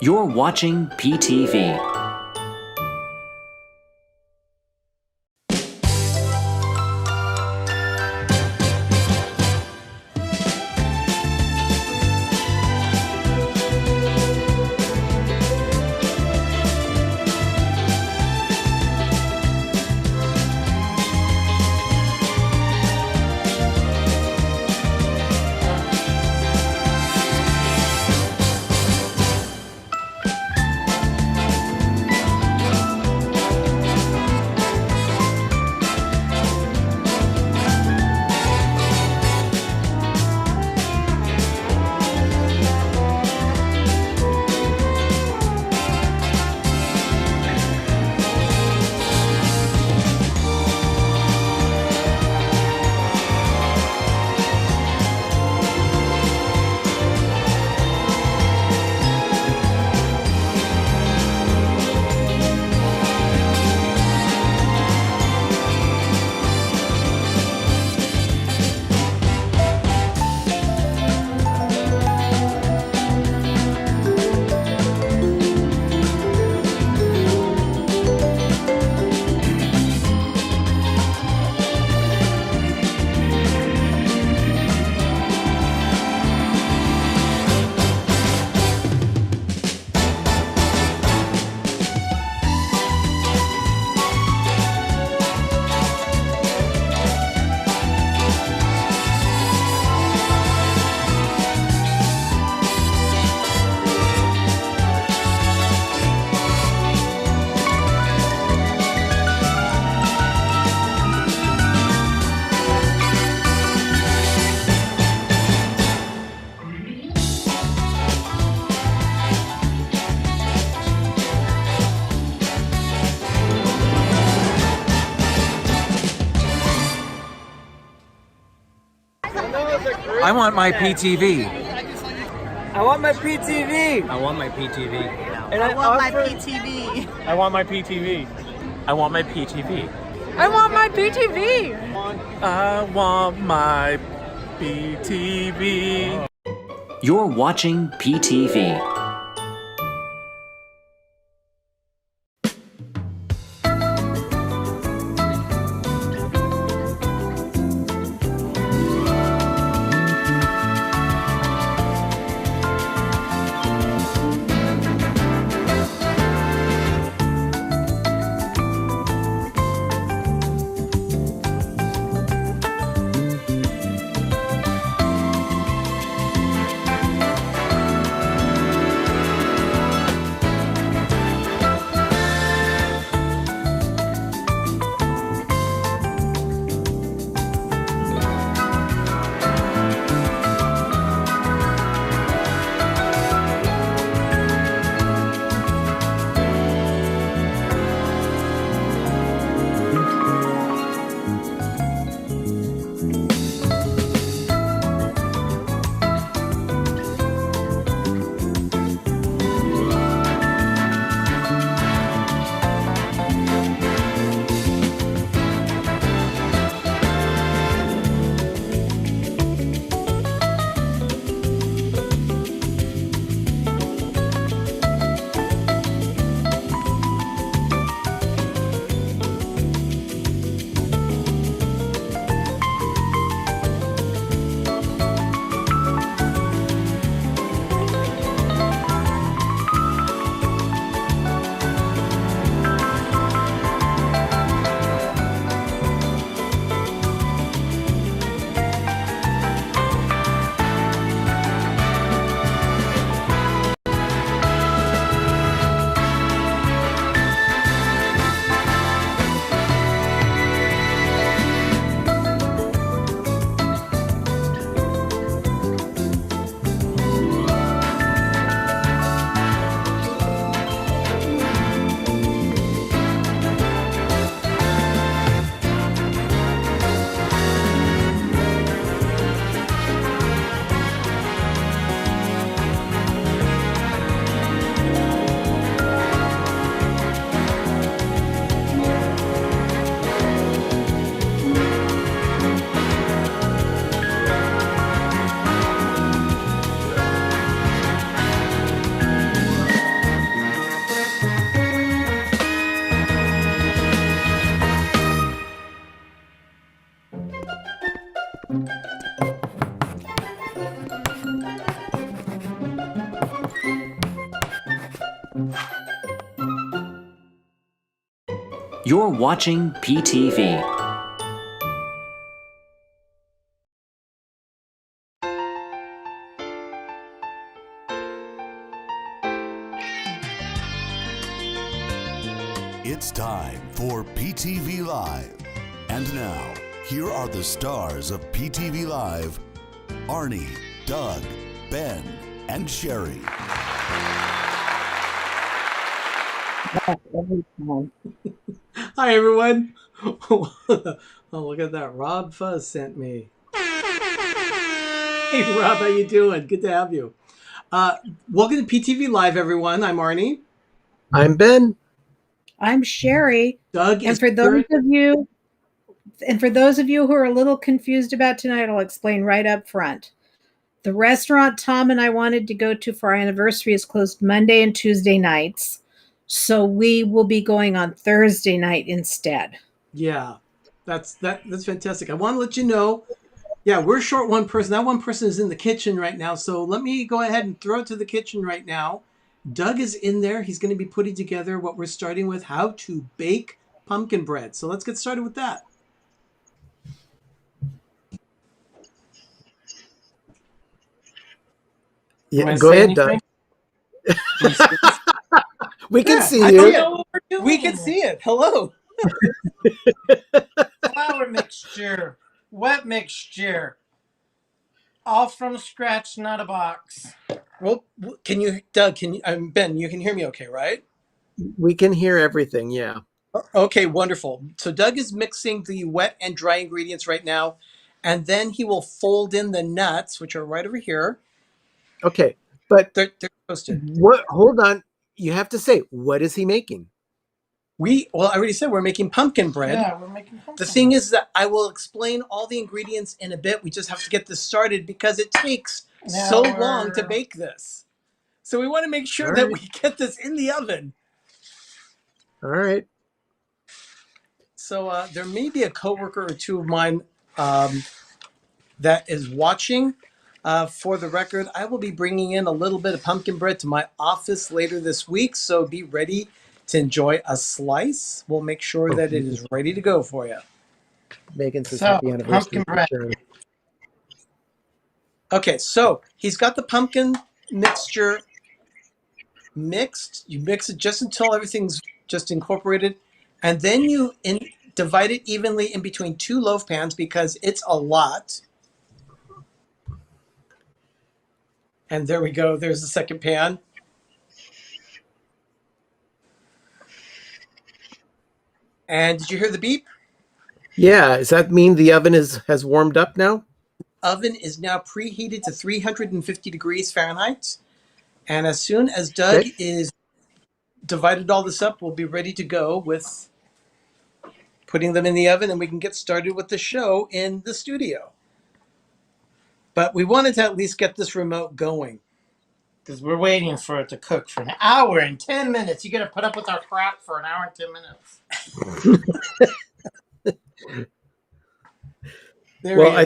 You're watching PTV. I want my PTV. I want my PTV. I want my PTV. And I want my PTV. I want my PTV. I want my PTV. I want my PTV. I want my PTV. You're watching PTV. You're watching PTV. It's time for PTV Live. And now, here are the stars of PTV Live, Arnie, Doug, Ben, and Sherry. Hi, everyone. Oh, look at that. Rob Fuzz sent me. Hey, Rob, how you doing? Good to have you. Welcome to PTV Live, everyone. I'm Arnie. I'm Ben. I'm Sherry. Doug And is for those here. of you who are a little confused about tonight, I'll explain right up front. The restaurant Tom and I wanted to go to for our anniversary is closed Monday and Tuesday nights. So we will be going on Thursday night instead. Yeah, that's fantastic. I want to let you know, we're short one person. That one person is in the kitchen right now. So let me go ahead and throw it to the kitchen right now. Doug is in there. He's going to be putting together what we're starting with, how to bake pumpkin bread. So let's get started with that. Yeah, go ahead, Doug. We can see you. We can see it. Hello. Flour mixture, wet mixture, all from scratch, not a box. Well, can you, Doug? Can you, Ben? You can hear me, okay, right? We can hear everything. Yeah. Okay, wonderful. So Doug is mixing the wet and dry ingredients right now, and then he will fold in the nuts, which are right over here. Okay, but They're toasted. what? Hold on. You have to say, what is he making? I already said we're making pumpkin bread. Yeah, we're making pumpkin. The thing is that I will explain all the ingredients in a bit. We just have to get this started because it takes so long to bake this. So we want to make sure that we get this in the oven. All right. So there may be a coworker or two of mine that is watching. For the record, I will be bringing in a little bit of pumpkin bread to my office later this week. So be ready to enjoy a slice. We'll make sure that it is ready to go for you. Megan says So, happy anniversary. pumpkin bread. Okay, so he's got the pumpkin mixture mixed. You mix it just until everything's just incorporated. And then you divide it evenly in between two loaf pans because it's a lot. And there we go. There's the second pan. And did you hear the beep? Yeah. Does that mean the oven has warmed up now? Oven is now preheated to 350 degrees Fahrenheit. And as soon as Doug is divided all this up, we'll be ready to go with putting them in the oven, and we can get started with the show in the studio. But we wanted to at least get this remote going. Because we're waiting for it to cook for an hour and 10 minutes. You got to put up with our crap for an hour and 10 minutes. I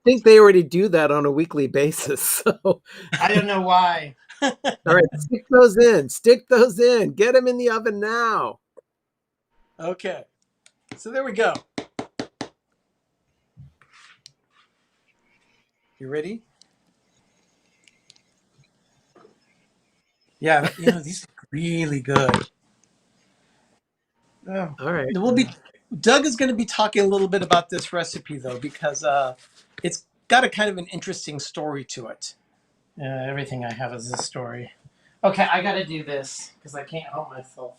think they already do that on a weekly basis. So I don't know why. all right, stick those in. Get them in the oven now. Okay. So there we go. You ready? Yeah, these look really good. Oh. All right. Doug is going to be talking a little bit about this recipe, though, because it's got a kind of an interesting story to it. Everything I have is a story. Okay, I got to do this because I can't help myself.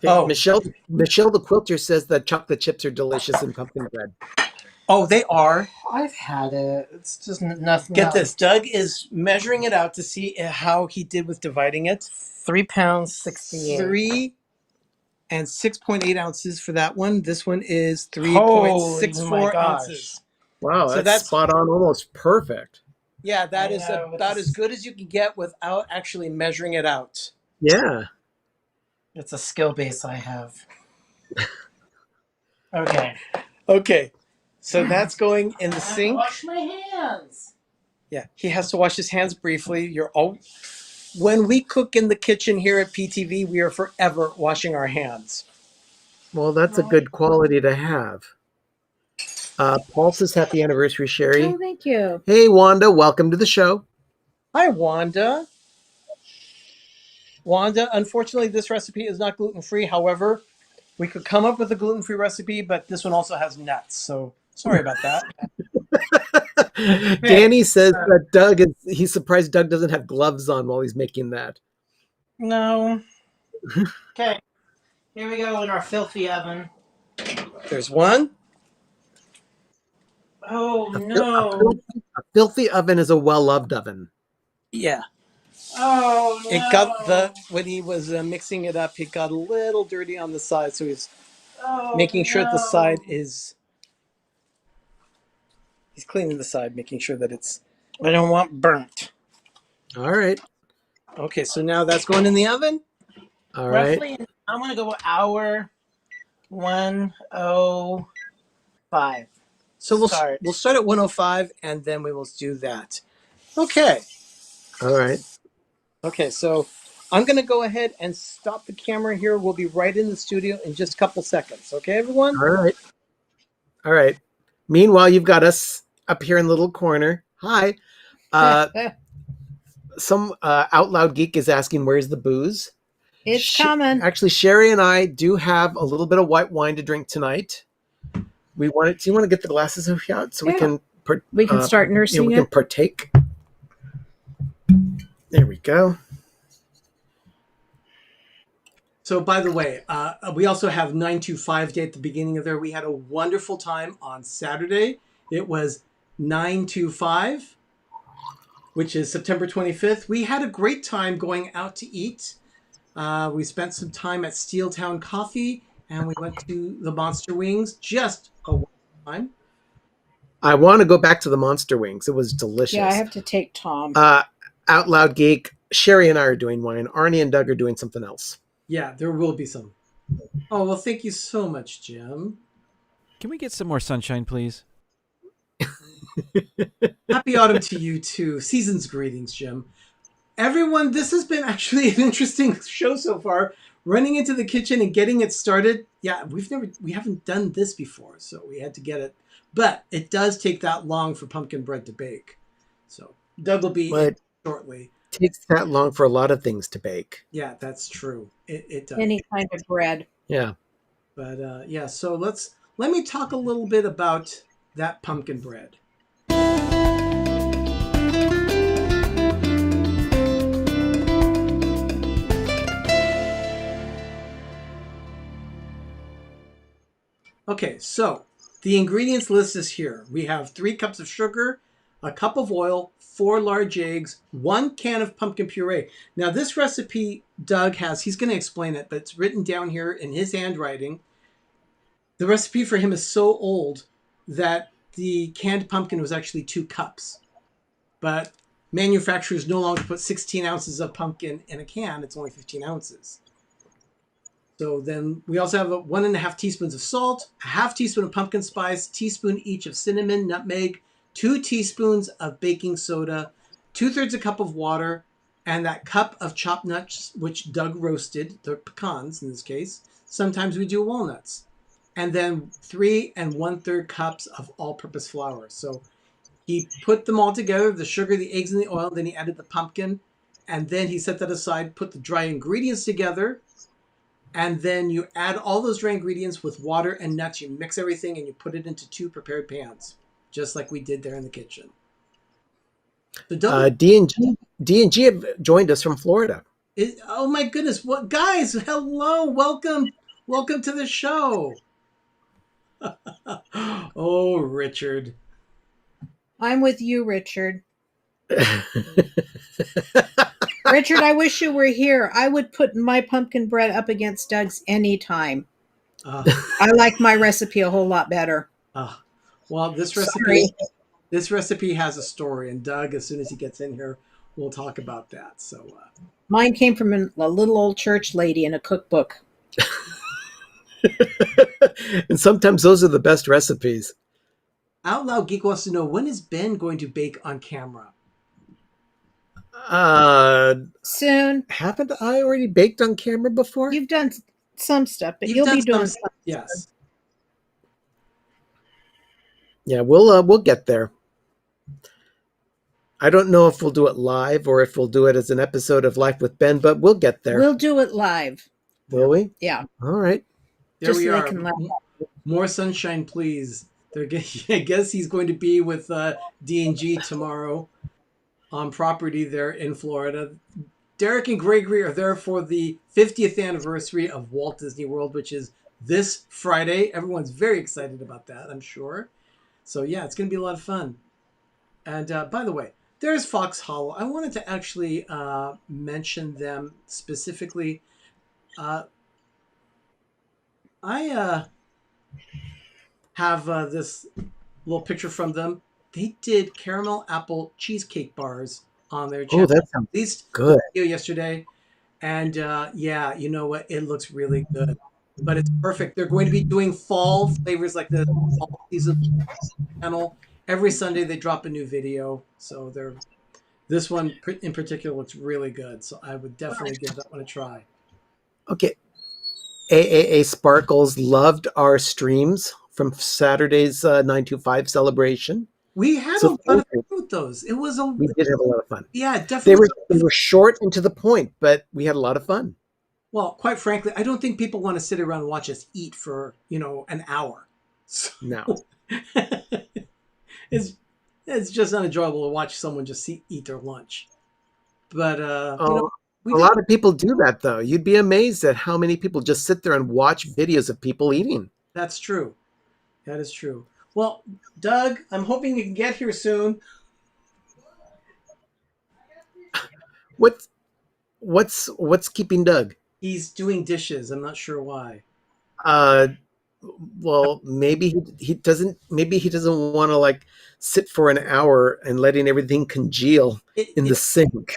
Michelle the quilter says that chocolate chips are delicious in pumpkin bread. Oh, they are. I've had it. It's just nothing. Get this. Doug is measuring it out to see how he did with dividing it. 3 pounds, 68. 3 and 6.8 ounces for that one. This one is 3.64 ounces. Wow, so that's spot on, almost perfect. Yeah, that is about as good as you can get without actually measuring it out. Yeah. It's a skill base I have. Okay. So that's going in the sink. Wash my hands. Yeah, he has to wash his hands briefly. when we cook in the kitchen here at PTV, we are forever washing our hands. Well, that's a good quality to have. Paul says happy anniversary, Sherry. Oh, thank you. Hey, Wanda, welcome to the show. Hi, Wanda. Wanda, unfortunately, this recipe is not gluten-free. However, we could come up with a gluten-free recipe, but this one also has nuts. So sorry about that. Danny says that he's surprised Doug doesn't have gloves on while he's making that. No. Okay. Here we go in our filthy oven. There's one. Oh, no. A filthy oven is a well-loved oven. Yeah. Oh, no. It got when he was mixing it up, it got a little dirty on the side. So he's making sure the side is, he's cleaning the side, making sure that it's, I don't want burnt. All right. okay. So now that's going in the oven. All right. Roughly, I'm going to go hour 1:05. So we'll start at 105 and then we will do that. Okay. All right. Okay. So I'm going to go ahead and stop the camera here. We'll be right in the studio in just a couple seconds. Okay, everyone? All right. All right. Meanwhile, you've got us up here in the little corner. Hi. Some Out Loud Geek is asking, where's the booze? It's coming. Actually, Sherry and I do have a little bit of white wine to drink tonight. Do you want to get the glasses out so we can start nursing we it? can partake? There we go. So, by the way, we also have 925 Day at the beginning of there. We had a wonderful time on Saturday. It was 925, which is September 25th. We had a great time going out to eat. We spent some time at Steeltown Coffee, and we went to the Monster Wings. Just a wonderful time. I want to go back to the Monster Wings. It was delicious. Yeah, I have to take Tom. Out Loud Geek, Sherry and I are doing wine. Arnie and Doug are doing something else. Yeah, there will be some. Oh, well, thank you so much, Jim. Can we get some more sunshine, please? Happy autumn to you, too. Season's greetings, Jim. Everyone, this has been actually an interesting show so far. Running into the kitchen and getting it started. Yeah, we haven't done this before, so we had to get it. But it does take that long for pumpkin bread to bake. So Doug will be in shortly. It takes that long for a lot of things to bake. Yeah, that's true. It does. Any kind of bread. Yeah. But yeah, so let me talk a little bit about that pumpkin bread. Okay, so the ingredients list is here. We have 3 cups of sugar, a cup of oil, 4 large eggs, 1 can of pumpkin puree. Now this recipe Doug has, he's going to explain it, but it's written down here in his handwriting. The recipe for him is so old that the canned pumpkin was actually 2 cups. But manufacturers no longer put 16 ounces of pumpkin in a can. It's only 15 ounces. So then we also have 1.5 teaspoons of salt, a half teaspoon of pumpkin spice, teaspoon each of cinnamon, nutmeg, 2 teaspoons of baking soda, 2/3 a cup of water, and that cup of chopped nuts, which Doug roasted, the pecans in this case. Sometimes we do walnuts. And then 3 1/3 cups of all-purpose flour. So he put them all together, the sugar, the eggs, and the oil. Then he added the pumpkin. And then he set that aside, put the dry ingredients together. And then you add all those dry ingredients with water and nuts. You mix everything and you put it into 2 prepared pans, just like we did there in the kitchen. D&G have joined us from Florida. Oh my goodness! What guys? Hello, welcome to the show. Oh, Richard. I'm with you, Richard. Richard, I wish you were here. I would put my pumpkin bread up against Doug's anytime. I like my recipe a whole lot better. Well, this recipe has a story, and Doug, as soon as he gets in here, we'll talk about that. So, mine came from a little old church lady in a cookbook. And sometimes those are the best recipes. Out Loud Geek wants to know, when is Ben going to bake on camera? Soon. Haven't I already baked on camera before? You've done some stuff, but You've you'll done be doing some- some. Yes. Yeah, we'll get there. I don't know if we'll do it live or if we'll do it as an episode of Life with Ben, but we'll get there. We'll do it live. Will we? Yeah. All right. There Just we so they are. can laugh. More sunshine, please. I guess he's going to be with D&G tomorrow on property there in Florida. Derek and Gregory are there for the 50th anniversary of Walt Disney World, which is this Friday. Everyone's very excited about that, I'm sure. So yeah, it's going to be a lot of fun. And by the way, there's Fox Hollow. I wanted to actually mention them specifically. I have this little picture from them. They did caramel apple cheesecake bars on their channel. Oh, that sounds Released good. the video yesterday. And yeah, you know what? It looks really good. But it's perfect. They're going to be doing fall flavors like this fall season channel. Every Sunday they drop a new video. So this one in particular looks really good. So I would definitely give that one a try. Okay. AAA Sparkles loved our streams from Saturday's 925 celebration. We had So a lot of fun with those. It was We did have a lot of fun. yeah, definitely. They were short and to the point, but we had a lot of fun. Well, quite frankly, I don't think people want to sit around and watch us eat for, an hour. So No. it's just not enjoyable to watch someone just eat their lunch. But A lot of people do that, though. You'd be amazed at how many people just sit there and watch videos of people eating. That's true. That is true. Well, Doug, I'm hoping you can get here soon. What's keeping Doug? He's doing dishes. I'm not sure why. Well, maybe he doesn't. Maybe he doesn't want to like sit for an hour and letting everything congeal in the sink.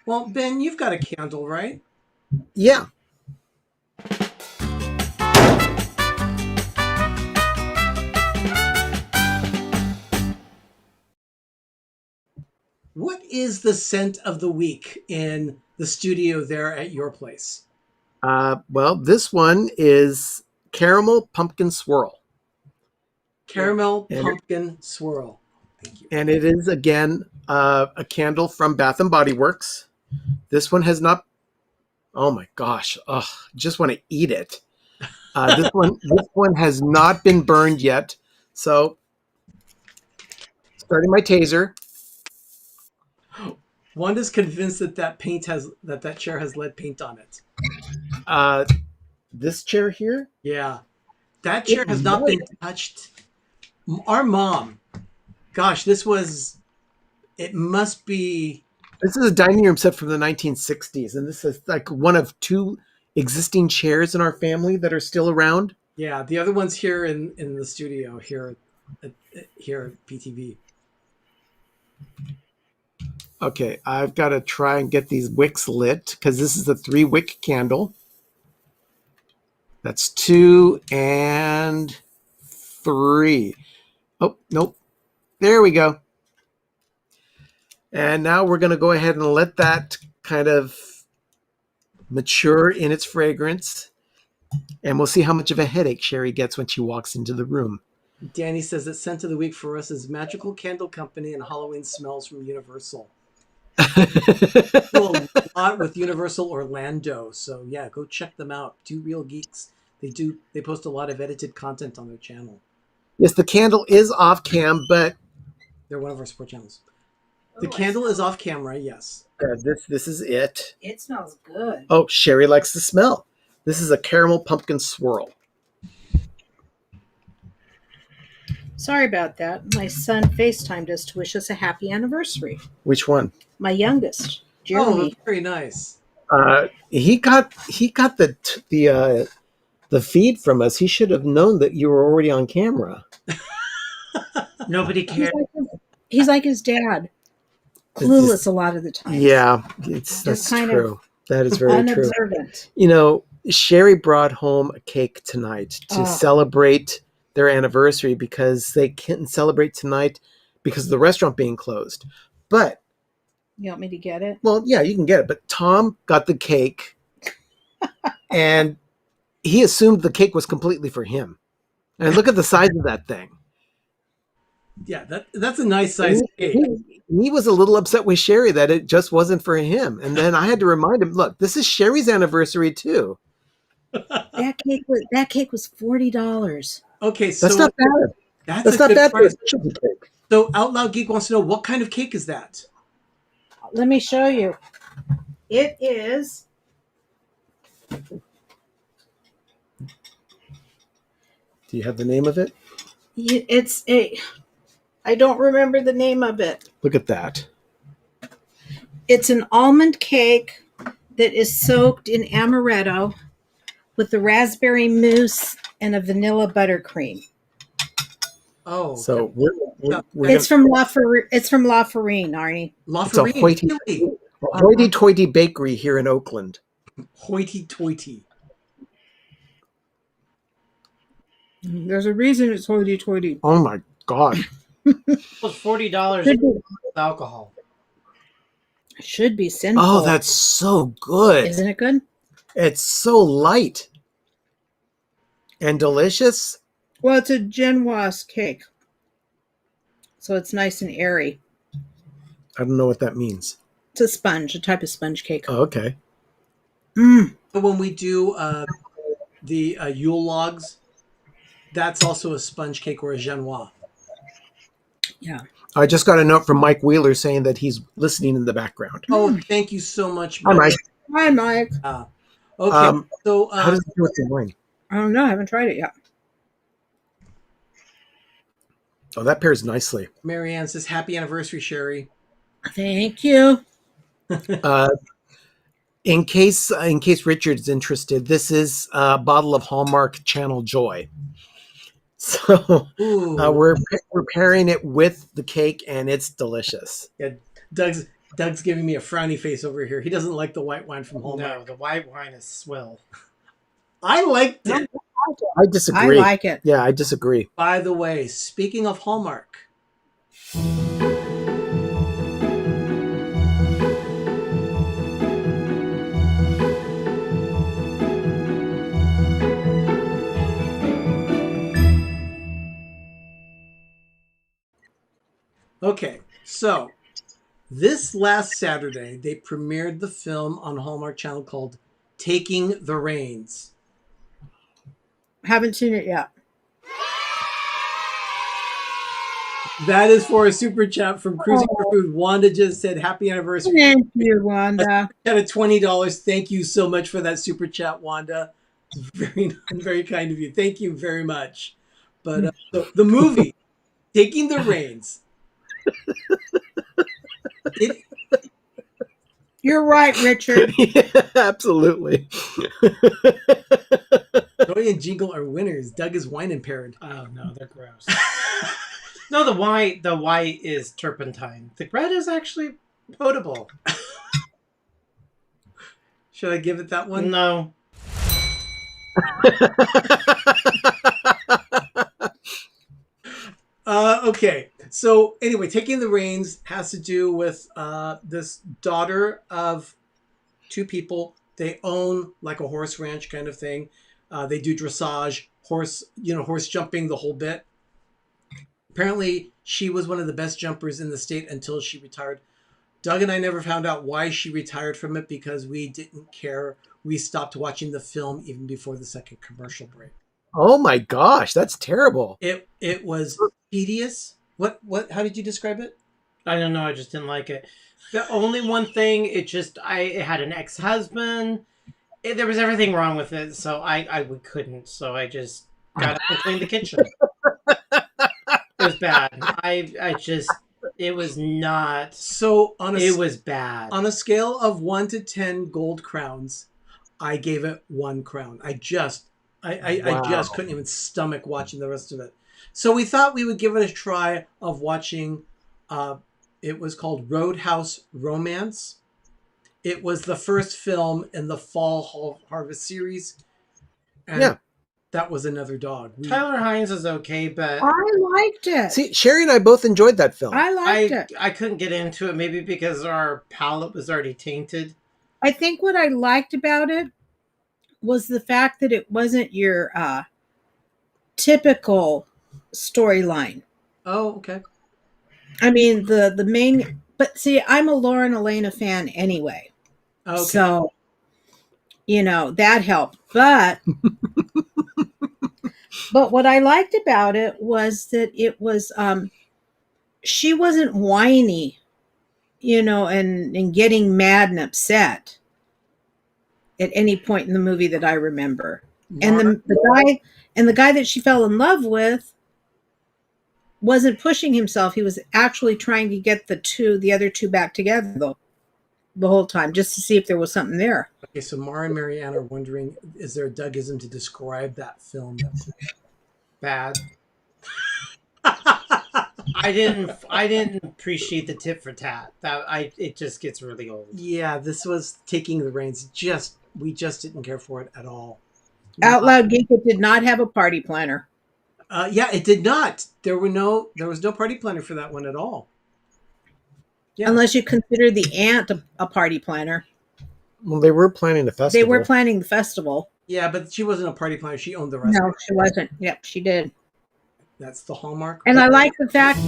Well, Ben, you've got a candle, right? Yeah. What is the scent of the week in the studio there at your place? Well, this one is caramel pumpkin swirl. Caramel pumpkin swirl. Thank you. And it is, again, a candle from Bath and Body Works. This one has not... Oh, my gosh. Ugh, just want to eat it. This one has not been burned yet. So, starting my taser. One is convinced that paint has that chair has lead paint on it. This chair here? Yeah. That chair has not been touched. Our mom, gosh, it must be. This is a dining room set from the 1960s, and this is like one of two existing chairs in our family that are still around. Yeah, the other one's here in the studio here at PTV. Okay, I've got to try and get these wicks lit because this is a 3-wick candle. That's 2 and 3. Oh, nope. There we go. And now we're going to go ahead and let that kind of mature in its fragrance. And we'll see how much of a headache Sherry gets when she walks into the room. Danny says that scent of the week for us is Magical Candle Company and Halloween Smells from Universal. A lot with Universal Orlando, so yeah, go check them out. Two Real Geeks. They post a lot of edited content on their channel. Yes, the candle is off cam, but they're one of our support channels. The candle is off camera, yes. This is it. It smells good. Oh, Sherry likes the smell. This is a caramel pumpkin swirl. Sorry about that. My son FaceTimed us to wish us a happy anniversary. Which one? My youngest, Jeremy. Oh, very nice. He got the feed from us. He should have known that you were already on camera. Nobody cares. He's like his dad. Clueless a lot of the time. Yeah, that's true. That is very unobservant. True. Sherry brought home a cake tonight to celebrate their anniversary because they couldn't celebrate tonight because of the restaurant being closed. But You want me to get it? Well, yeah, you can get it, but Tom got the cake, and he assumed the cake was completely for him. And look at the size of that thing. Yeah, that's a nice size cake. He was a little upset with Sherry that it just wasn't for him. And then I had to remind him, look, this is Sherry's anniversary too. That cake was $40. Okay, so That's not bad. That's not good bad for a price. specialty cake. So Out Loud Geek wants to know, what kind of cake is that? Let me show you. It is. Do you have the name of it? It's a. I don't remember the name of it. Look at that. It's an almond cake that is soaked in amaretto with the raspberry mousse and a vanilla buttercream. Oh, So It's from La Farine. It's from La Farine, Arnie. it's a hoity-toity bakery here in Oakland. Hoity-toity. There's a reason it's hoity-toity. Oh my God. It was $40 with alcohol. Should be sinful. Oh, that's so good. Isn't it good? It's so light and delicious. Well, it's a genoise cake. So it's nice and airy. I don't know what that means. It's a sponge, a type of sponge cake. Oh, okay. When we do the Yule logs, that's also a sponge cake or a genoise. Yeah. I just got a note from Mike Wheeler saying that he's listening in the background. Oh, thank you so much, Hi, Mike. Hi, Mike. Okay, so how does it do with the wine? I don't know. I haven't tried it yet. Oh, that pairs nicely. Marianne says, "Happy anniversary, Sherry." Thank you. In case Richard's interested, this is a bottle of Hallmark Channel Joy. So we're pairing it with the cake, and it's delicious. Yeah, Doug's giving me a frowny face over here. He doesn't like the white wine from Hallmark. No, the white wine is swill. I liked it. I disagree. I like it. Yeah, I disagree. By the way, speaking of Hallmark. Okay, so this last Saturday, they premiered the film on Hallmark Channel called Taking the Reins. Haven't seen it yet. That is for a super chat from Cruising for Food. Wanda just said, "Happy anniversary." Thank you, Wanda. Got a $20. Thank you so much for that super chat, Wanda. It's very, very kind of you. Thank you very much. But so the movie, Taking the Reins. You're right, Richard. Yeah, absolutely. Joy and Jingle are winners. Doug is wine impaired. Oh no, they're gross. No, the white is turpentine. The red is actually potable. Should I give it that one? No. Okay. So anyway, Taking the Reins has to do with this daughter of two people. They own like a horse ranch kind of thing. They do dressage, horse jumping, the whole bit. Apparently, she was one of the best jumpers in the state until she retired. Doug and I never found out why she retired from it because we didn't care. We stopped watching the film even before the second commercial break. Oh my gosh, that's terrible. It was tedious. What? How did you describe it? I don't know. I just didn't like it. The only one thing, it had an ex-husband. There was everything wrong with it, so I couldn't. So I just got up and cleaned the kitchen. It was bad. It was not. So it was bad. On a scale of 1 to 10 gold crowns, I gave it 1 crown. I just couldn't even stomach watching the rest of it. So we thought we would give it a try of watching. It was called Roadhouse Romance. It was the first film in the Fall Harvest series. And yeah. that was another dog. Tyler Hines is okay, but I liked it. See, Sherry and I both enjoyed that film. I liked it. I couldn't get into it, maybe because our palate was already tainted. I think what I liked about it was the fact that it wasn't your typical storyline. Oh, okay. I mean, the main, but see, I'm a Lauren Elena fan anyway. Okay. So, that helped. But but what I liked about it was that it was she wasn't whiny, and getting mad and upset at any point in the movie that I remember. And the guy that she fell in love with wasn't pushing himself. He was actually trying to get the other two back together the whole time, just to see if there was something there. Okay, so Mara and Marianne are wondering, is there a Dougism to describe that film? That's Bad. I didn't appreciate the tit for tat. It just gets really old. Yeah, this was taking the reins. We just didn't care for it at all. Out Loud Geek, it did not have a party planner. Yeah, it did not. There was no party planner for that one at all. Yeah. Unless you consider the aunt a party planner. Well, they were planning the festival. They were planning the festival. Yeah, but she wasn't a party planner. She owned the restaurant. No, she wasn't. Yep, she did. That's the hallmark. And I like the fact.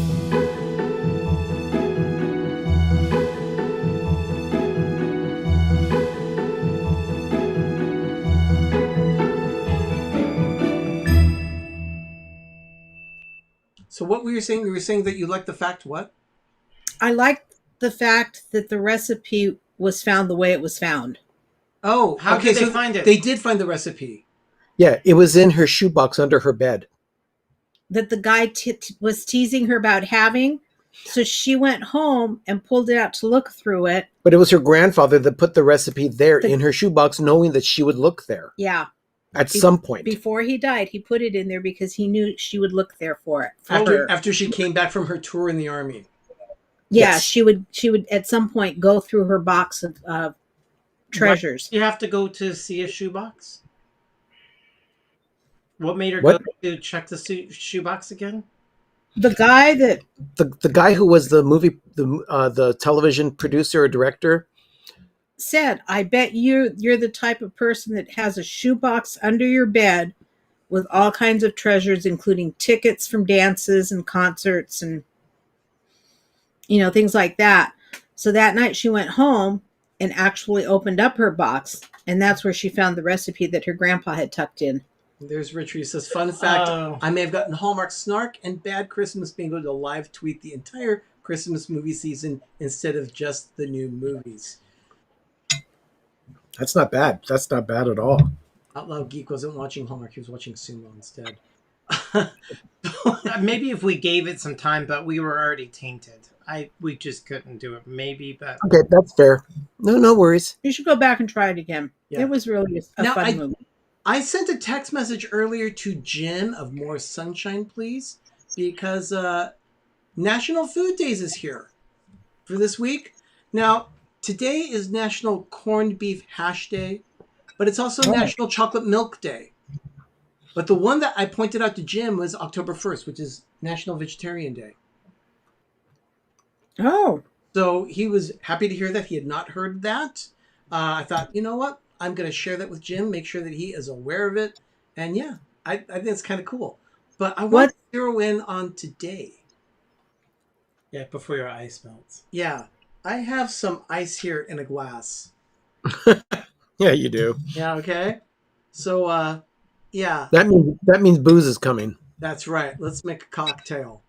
So what were you saying? You were saying that you liked the fact what? I like the fact that the recipe was found the way it was found. Oh, How okay, did they so find it? They did find the recipe. Yeah, it was in her shoebox under her bed. That the guy was teasing her about having. So she went home and pulled it out to look through it. But it was her grandfather that put the recipe there in her shoebox, knowing that she would look there. Yeah. At some point. Before he died, he put it in there because he knew she would look there for it. After she came back from her tour in the army. Yeah, Yes. she would at some point go through her box of treasures. You have to go to see a shoebox? What made her What? go to check the shoebox again? The guy that The guy who was the television producer or director. said, I bet you're the type of person that has a shoebox under your bed with all kinds of treasures, including tickets from dances and concerts and things like that. So that night she went home and actually opened up her box, and that's where she found the recipe that her grandpa had tucked in. There's Richard. He says, fun fact, Oh. I may have gotten Hallmark snark and bad Christmas bingo to live tweet the entire Christmas movie season instead of just the new movies. That's not bad. That's not bad at all. Out Loud Geek wasn't watching Hallmark. He was watching Sumo instead. Maybe if we gave it some time, but we were already tainted. We just couldn't do it. Maybe, but Okay, that's fair. No worries. You should go back and try it again. Yeah. It was really a Now, fun movie. I sent a text message earlier to Jim of More Sunshine, Please, because National Food Days is here for this week. Now, today is National Corned Beef Hash Day, but it's also National Chocolate Milk Day. But the one that I pointed out to Jim was October 1st, which is National Vegetarian Day. Oh, So he was happy to hear that. He had not heard that. I thought, you know what? I'm going to share that with Jim, make sure that he is aware of it. And yeah, I think it's kind of cool. But I want to zero in on today. yeah, before your ice melts. Yeah, I have some ice here in a glass. Yeah, you do. Yeah, okay. So, yeah, That means booze is coming. that's right. Let's make a cocktail.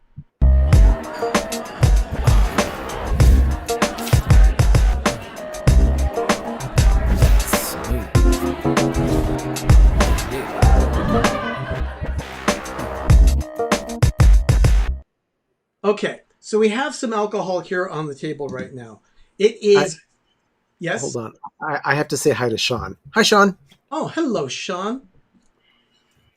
Okay, so we have some alcohol here on the table right now. It is... Yes? Hold on. I have to say hi to Sean. Hi, Sean. Oh, hello, Sean.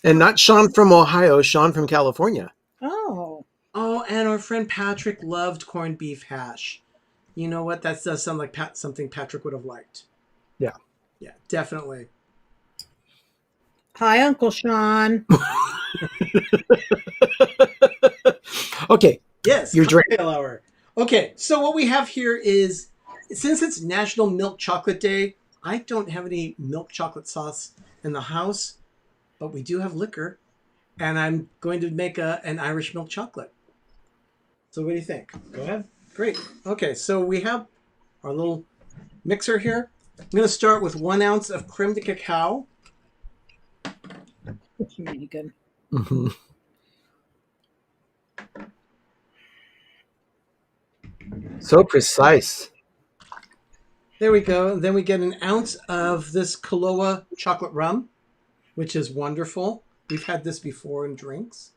And not Sean from Ohio, Sean from California. oh, Oh, and our friend Patrick loved corned beef hash. You know what? That does sound like something Patrick would have liked. Yeah. Yeah, definitely. Hi, Uncle Sean. Okay, Yes, your drink. cocktail hour. Okay, so what we have here is, since it's National Milk Chocolate Day, I don't have any milk chocolate sauce in the house, but we do have liquor, and I'm going to make an Irish milk chocolate. So what do you think? Go ahead. Great. Okay, so we have our little mixer here. I'm going to start with 1 ounce of creme de cacao. That's really good. Mm-hmm. So precise. There we go. Then we get 1 ounce of this Kahlua chocolate rum, which is wonderful. We've had this before in drinks.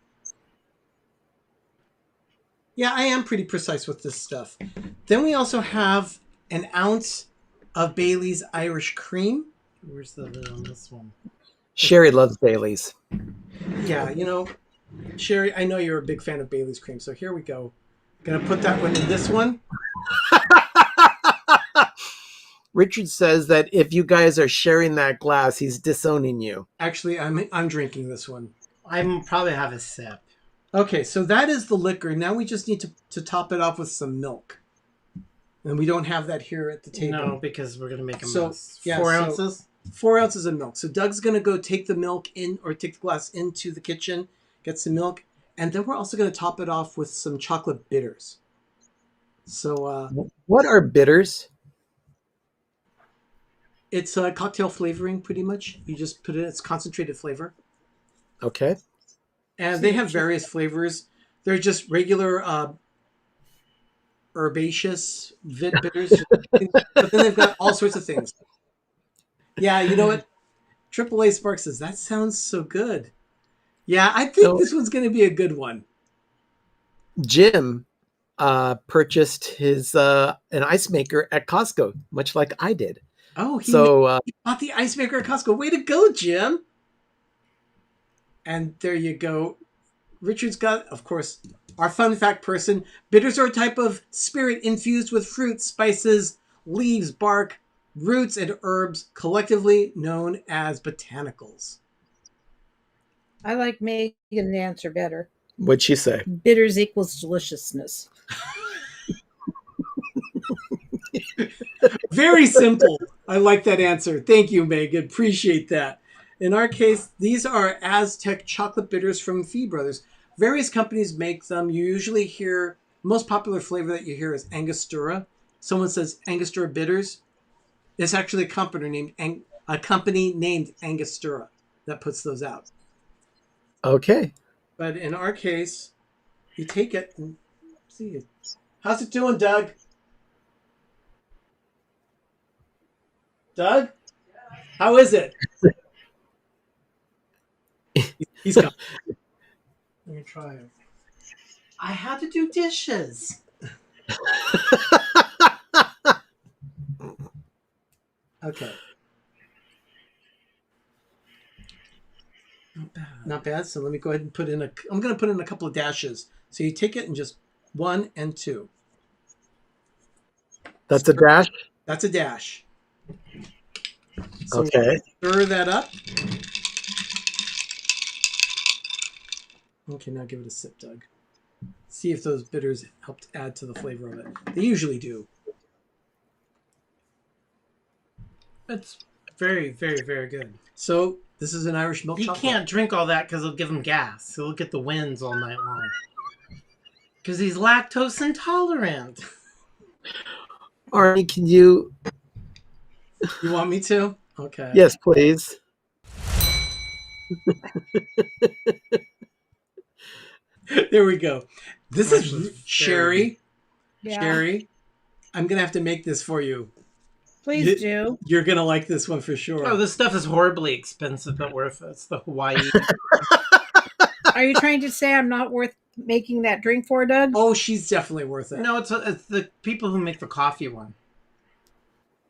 Yeah, I am pretty precise with this stuff. Then we also have 1 ounce of Bailey's Irish cream. Where's the lid on this one? Sherry loves Bailey's. Yeah, you know, Sherry, I know you're a big fan of Bailey's cream, so here we go. Gonna put that one in this one. Richard says that if you guys are sharing that glass, he's disowning you. Actually, I'm drinking this one. I'm probably have a sip. Okay, so that is the liquor. Now we just need to top it off with some milk. And we don't have that here at the table. No, because we're gonna make a So, mess. yeah, 4 so- ounces. 4 ounces of milk. So Doug's going to go take the milk in, or take the glass into the kitchen, get some milk. And then we're also going to top it off with some chocolate bitters. So What are bitters? it's cocktail flavoring, pretty much. You just put it, it's concentrated flavor. Okay. And they have various flavors. They're just regular herbaceous bitters. But then they've got all sorts of things. Yeah, you know what? AAA Spark says, that sounds so good. Yeah, I think this one's going to be a good one. Jim purchased his an ice maker at Costco, much like I did. Oh, he bought the ice maker at Costco. Way to go, Jim. And there you go. Richard's got, of course, our fun fact person. Bitters are a type of spirit infused with fruits, spices, leaves, bark, roots, and herbs, collectively known as botanicals. I like Megan's answer better. What'd she say? Bitters equals deliciousness. Very simple. I like that answer. Thank you, Megan. Appreciate that. In our case, these are Aztec chocolate bitters from Fee Brothers. Various companies make them. You usually hear, most popular flavor that you hear is Angostura. Someone says Angostura bitters. It's actually a company named Angostura that puts those out. Okay. But in our case, you take it and see it. How's it doing, Doug? Doug? How is it? He's gone. Let me try it. I had to do dishes. Okay. Not bad. So let me go ahead and put in I'm going to put in a couple of dashes. So you take it and just 1 and 2. That's a dash? That's a dash. So Okay. stir that up. Okay, now give it a sip, Doug. See if those bitters helped add to the flavor of it. They usually do. It's very, very, very good. So this is an Irish milk He chocolate. can't drink all that because it'll give him gas. He'll look at the winds all night long. Because he's lactose intolerant. Arnie, can you? You want me to? Okay. Yes, please. There we go. This is Sherry. Yeah. Sherry, I'm going to have to make this for you. Please do. You're going to like this one for sure. Oh, this stuff is horribly expensive, but worth it. It's the Hawaii. Are you trying to say I'm not worth making that drink for, Doug? Oh, she's definitely worth it. No, it's the people who make the coffee one.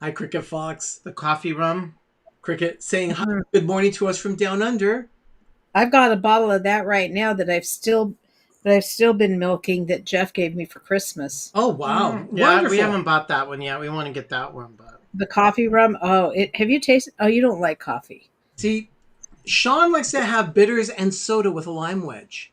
Hi, Cricket Fox. The coffee rum. Cricket saying hi, good morning to us from down under. I've got a bottle of that right now that I've still been milking that Jeff gave me for Christmas. Oh, wow. Yeah, Wonderful. we haven't bought that one yet. We want to get that one, but The coffee rum. Oh, have you tasted? Oh, you don't like coffee. See, Sean likes to have bitters and soda with a lime wedge.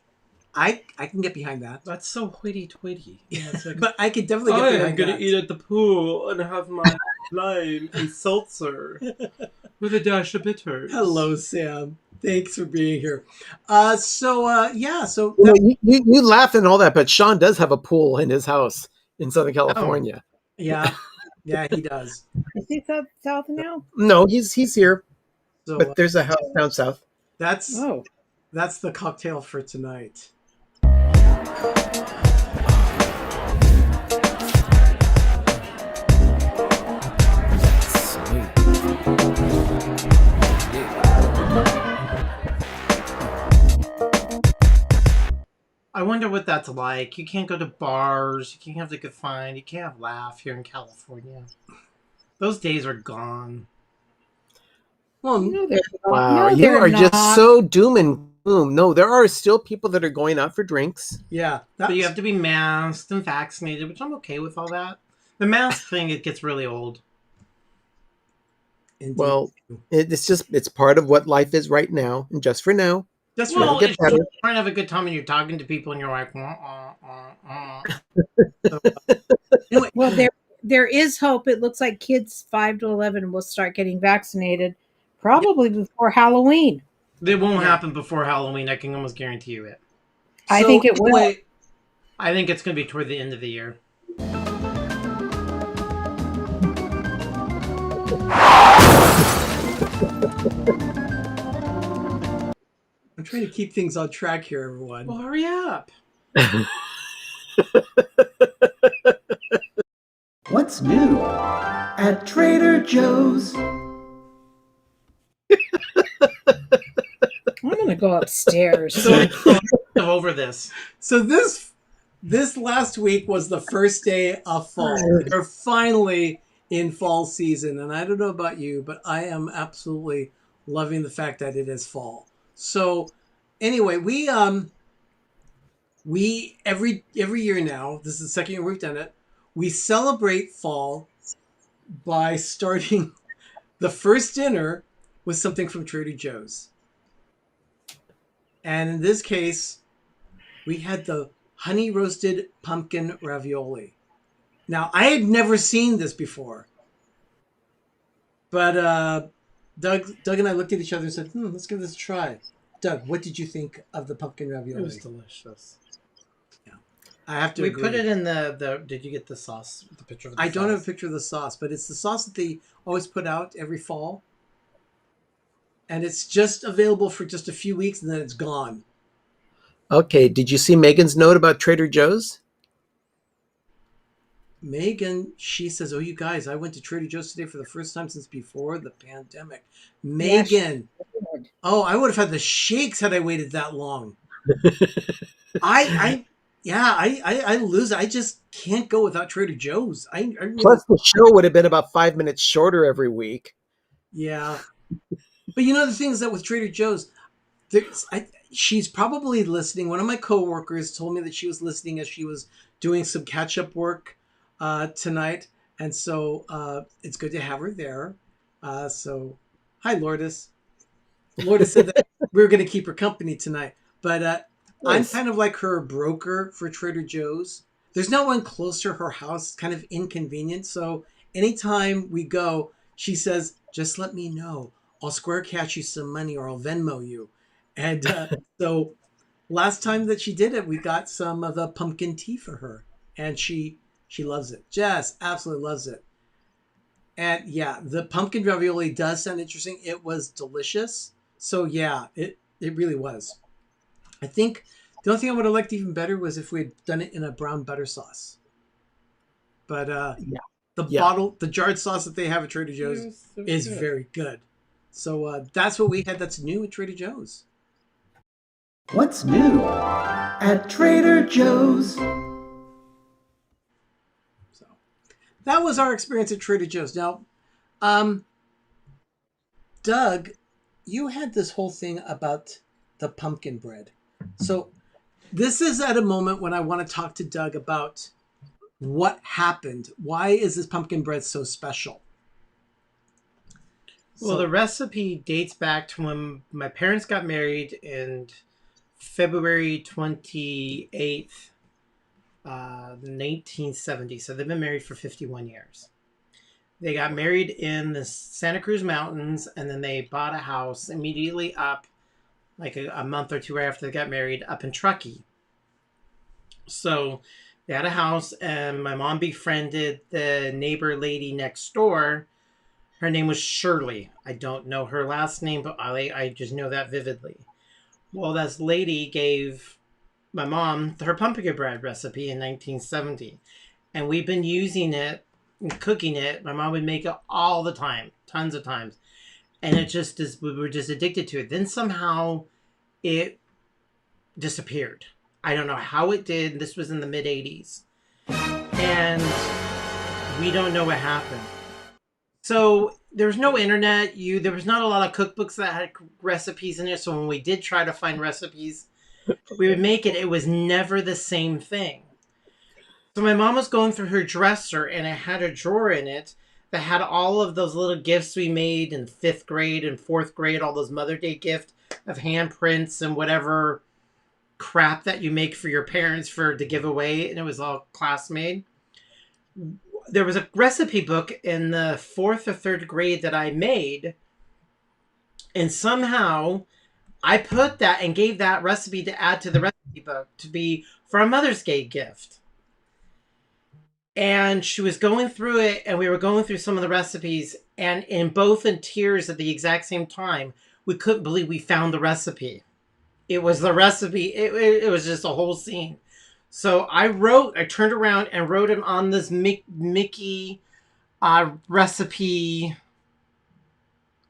I can get behind that. That's so hoity-toity. Yeah, it's like, But I could definitely get I behind am going that. to eat at the pool and have my lime and seltzer with a dash of bitters. Hello, Sam. Thanks for being here. So You laugh and all that, but Sean does have a pool in his house in Southern California. yeah, he does. Is he south now? No, he's here, So but there's a house down south. that's the cocktail for tonight. I wonder what that's like. You can't go to bars. You can't have the good fun. You can't have laugh here in California. Those days are gone. Well, No, they're not. Wow, No, you they're are not. just so doom and gloom. No, there are still people that are going out for drinks. yeah. But you have to be masked and vaccinated, which I'm okay with all that. The mask thing, it gets really old. Indeed. Well, it's part of what life is right now, and just for now. That's Well, get it's better. just trying to have a good time and you're talking to people and you're like, Anyway, Well, there is hope. It looks like kids 5 to 11 will start getting vaccinated probably before Halloween. It won't happen before Halloween. I can almost guarantee you it. I think it will. anyway, I think it's going to be toward the end of the year. I'm trying to keep things on track here, everyone. Well, hurry up. What's new at Trader Joe's? I'm going to go upstairs. So I'm over this. So this last week was the first day of fall. We're finally in fall season, and I don't know about you, but I am absolutely loving the fact that it is fall. So anyway, we every year now, this is the second year we've done it, we celebrate fall by starting the first dinner with something from Trader Joe's. And in this case, we had the honey roasted pumpkin ravioli. Now, I had never seen this before. But Doug and I looked at each other and said, let's give this a try. Doug, what did you think of the pumpkin ravioli? It was delicious. Yeah. I have to We agree. put it in the. Did you get the sauce? The picture of the I sauce? don't have a picture of the sauce, but it's the sauce that they always put out every fall. And it's just available for just a few weeks and then it's gone. Okay, did you see Megan's note about Trader Joe's? Megan, she says, you guys, I went to Trader Joe's today for the first time since before the pandemic. Megan. I would have had the shakes had I waited that long. I lose. I just can't go without Trader Joe's. I really, Plus, the show would have been about 5 minutes shorter every week. yeah. But you know, the thing is that with Trader Joe's, she's probably listening. One of my coworkers told me that she was listening as she was doing some catch-up work tonight. And so it's good to have her there. So, hi, Lourdes. Lourdes said that we were going to keep her company tonight. But I'm kind of like her broker for Trader Joe's. There's no one close to her house. It's kind of inconvenient. So anytime we go, she says, just let me know. I'll Square Cash you some money or I'll Venmo you. And so last time that she did it, we got some of the pumpkin tea for her. And she loves it. Just absolutely loves it. And yeah, the pumpkin ravioli does sound interesting. It was delicious. So yeah, it really was. I think the only thing I would have liked even better was if we had done it in a brown butter sauce. But the jarred sauce that they have at Trader Joe's is very good. So that's what we had that's new at Trader Joe's. What's new at Trader Joe's? So that was our experience at Trader Joe's. Now, Doug, you had this whole thing about the pumpkin bread. So this is at a moment when I want to talk to Doug about what happened. Why is this pumpkin bread so special? Well, the recipe dates back to when my parents got married in February 28th, 1970. So they've been married for 51 years. They got married in the Santa Cruz Mountains, and then they bought a house immediately up, like a month or two after they got married, up in Truckee. So they had a house, and my mom befriended the neighbor lady next door. Her name was Shirley. I don't know her last name, but I just know that vividly. Well, this lady gave my mom her pumpkin bread recipe in 1970. And we've been using it and cooking it. My mom would make it all the time, tons of times. And it just is, we were just addicted to it. Then somehow it disappeared. I don't know how it did. This was in the mid 80s. And we don't know what happened. So there was no internet. There was not a lot of cookbooks that had recipes in it. So when we did try to find recipes, we would make it. It was never the same thing. So my mom was going through her dresser, and it had a drawer in it that had all of those little gifts we made in 5th grade and 4th grade, all those Mother's Day gifts of handprints and whatever crap that you make for your parents to give away. And it was all class made. There was a recipe book in the 4th or 3rd grade that I made, and somehow I put that and gave that recipe to add to the recipe book to be for a Mother's Day gift. And she was going through it, and we were going through some of the recipes, and in tears at the exact same time. We couldn't believe we found the recipe. It was the recipe. It was just a whole scene. So I turned around and wrote it on this Mickey recipe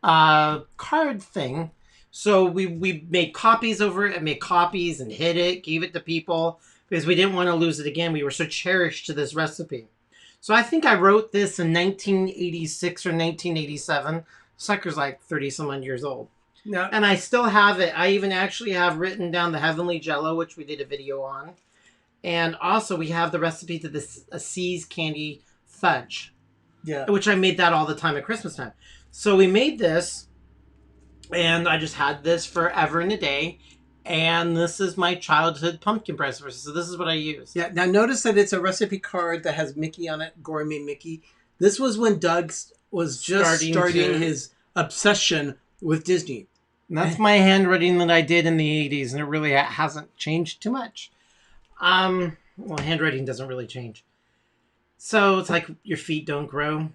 card thing. So we made copies over it and made copies and hid it, gave it to people because we didn't want to lose it again. We were so cherished to this recipe. So I think I wrote this in 1986 or 1987. Sucker's like 30 some odd years old. Now, And I still have it. I even actually have written down the Heavenly Jello, which we did a video on. And also we have the recipe to this See's candy fudge. yeah. Which I made that all the time at Christmas time. So we made this, and I just had this forever and a day. And this is my childhood pumpkin bread recipe. So this is what I use. Yeah. Now notice that it's a recipe card that has Mickey on it, Gourmet Mickey. This was when Doug was just starting his obsession with Disney. And that's my handwriting that I did in the 80s, and it really hasn't changed too much. Well, handwriting doesn't really change. So it's like your feet don't grow.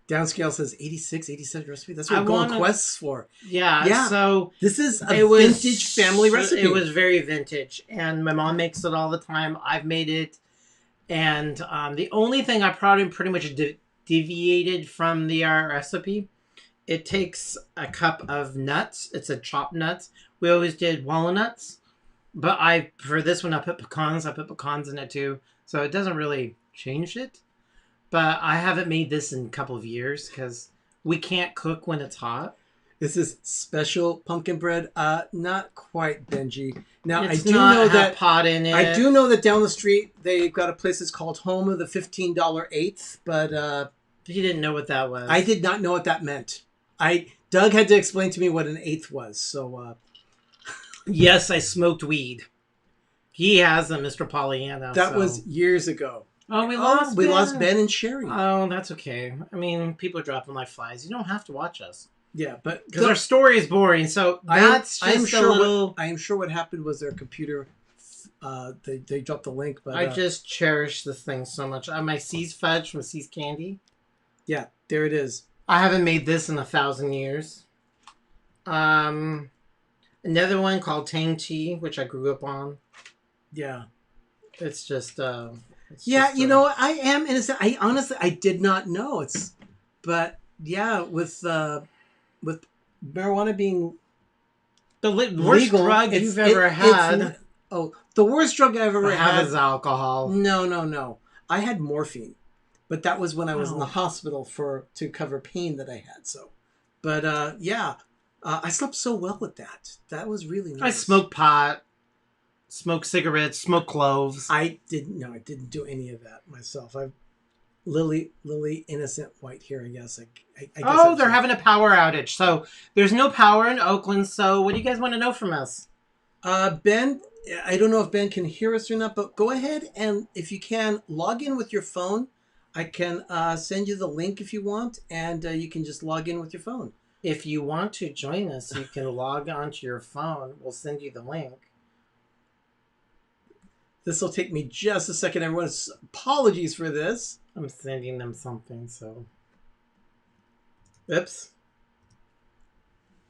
Downscale says 86, 87 recipe. That's what Golden Quest's for. Yeah. Yeah. So this is a vintage family recipe. It was very vintage, and my mom makes it all the time. I've made it, and the only thing I probably pretty much deviated from the recipe. It takes a cup of nuts. It's a chopped nuts. We always did walnuts. But for this one, I put pecans. I put pecans in it too. So it doesn't really change it. But I haven't made this in a couple of years because we can't cook when it's hot. This is special pumpkin bread. Not quite, Benji. Now, It's I do not know have that pot in it. I do know that down the street, they've got a place that's called Home of the $15 Eighth. But He didn't know what that was. I did not know what that meant. Doug had to explain to me what an eighth was. So Yes, I smoked weed. He has them, Mr. Pollyanna. that so. was years ago. Oh, we lost Ben and Sherry. Oh, that's okay. I mean, people are dropping like flies. You don't have to watch us. Yeah, but Because our story is boring. So that's just I am a sure what happened was their computer. They dropped the link, but I just cherish this thing so much. My See's fudge from See's Candy. yeah, there it is. I haven't made this in 1,000 years. Another one called Tang Tea, which I grew up on. Yeah. It's just You know, I am innocent. I honestly, I did not know. But yeah, with marijuana being the worst legal, drug you've ever had. The worst drug I've ever had is alcohol. No. I had morphine, but that was when I was in the hospital to cover pain that I had. So, but yeah, I slept so well with that. That was really nice. I smoked pot, smoked cigarettes, smoked cloves. I didn't do any of that myself. Lily, innocent white here. I guess. I guess Oh, they're having a power outage. So there's no power in Oakland. So what do you guys want to know from us? Ben, I don't know if Ben can hear us or not, but go ahead and if you can log in with your phone. I can send you the link if you want, and you can just log in with your phone. If you want to join us, you can log onto your phone. We'll send you the link. This will take me just a second, everyone. Apologies for this. I'm sending them something, so. Oops.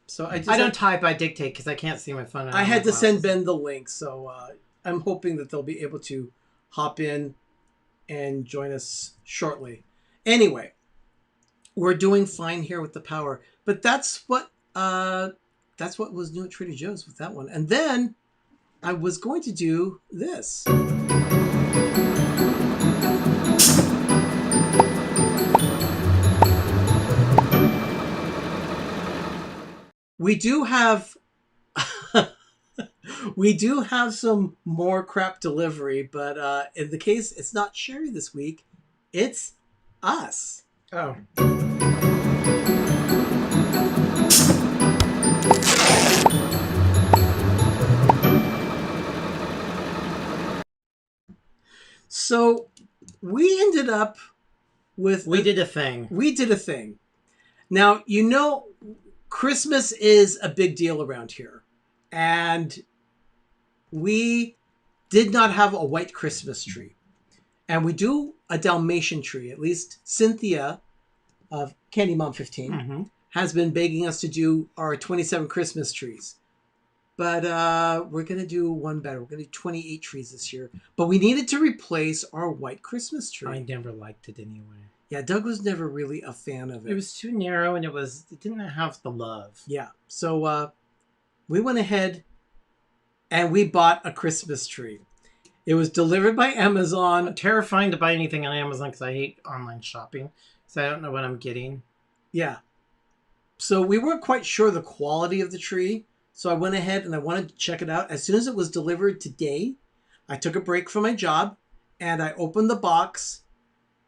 So I don't type, I dictate because I can't see my phone. I had to send Ben the link, so I'm hoping that they'll be able to hop in and join us shortly. Anyway, we're doing fine here with the power, but that's what was new at Trader Joe's with that one. And then I was going to do this. We do have some more crap delivery, but in the case it's not Sherry this week, it's us. Oh. So we ended up with We did a thing. We did a thing. Now, you know, Christmas is a big deal around here. And we did not have a white Christmas tree. And we do a Dalmatian tree. At least Cynthia of Candy Mom 15 has been begging us to do our 27 Christmas trees. But we're going to do one better. We're going to do 28 trees this year. But we needed to replace our white Christmas tree. I never liked it anyway. Yeah, Doug was never really a fan of it. It was too narrow and it didn't have the love. Yeah. So we went ahead and we bought a Christmas tree. It was delivered by Amazon. Terrifying to buy anything on Amazon because I hate online shopping. So I don't know what I'm getting. Yeah. So we weren't quite sure the quality of the tree. So I went ahead and I wanted to check it out. As soon as it was delivered today, I took a break from my job and I opened the box,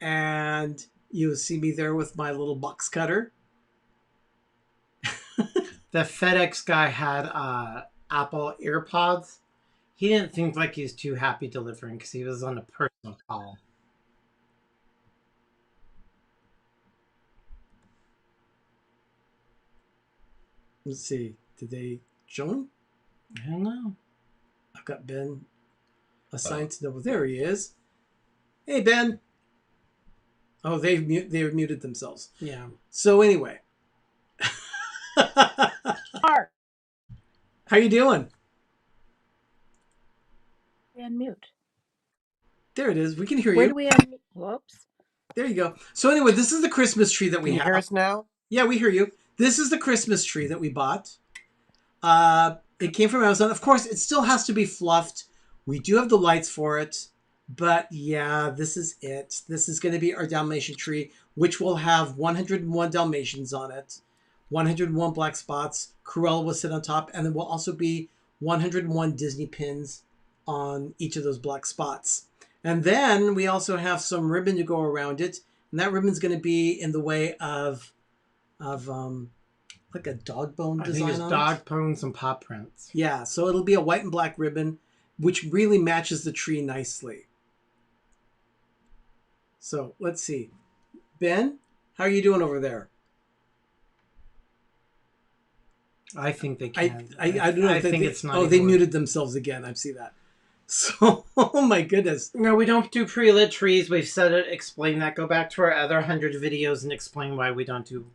and you'll see me there with my little box cutter. The FedEx guy had Apple AirPods. He didn't think like he was too happy delivering because he was on a personal call. Let's see. Did they join? I don't know. I've got Ben assigned to know. There he is. Hey, Ben. Oh, they've muted themselves. Yeah. So anyway. How you doing? Unmute. There it is. We can hear Where you. do we unmute? Whoops. There you go. So anyway, this is the Christmas tree that we Can you have. hear us now? Yeah, we hear you. This is the Christmas tree that we bought. It came from Amazon. Of course, it still has to be fluffed. We do have the lights for it. But yeah, this is it. This is going to be our Dalmatian tree, which will have 101 Dalmatians on it, 101 black spots. Cruella will sit on top, and there will also be 101 Disney pins on each of those black spots. And then we also have some ribbon to go around it, and that ribbon's going to be in the way of like a dog bone I design think it's on dog it. bones and paw prints. Yeah, so it'll be a white and black ribbon, which really matches the tree nicely. So let's see. Ben, how are you doing over there? I think they can. I don't know. I if they, think they- it's not. Oh, they even- muted themselves again. I see that. So, oh my goodness. No, we don't do pre-lit trees. We've said it. Explain that. Go back to our other 100 videos and explain why we don't do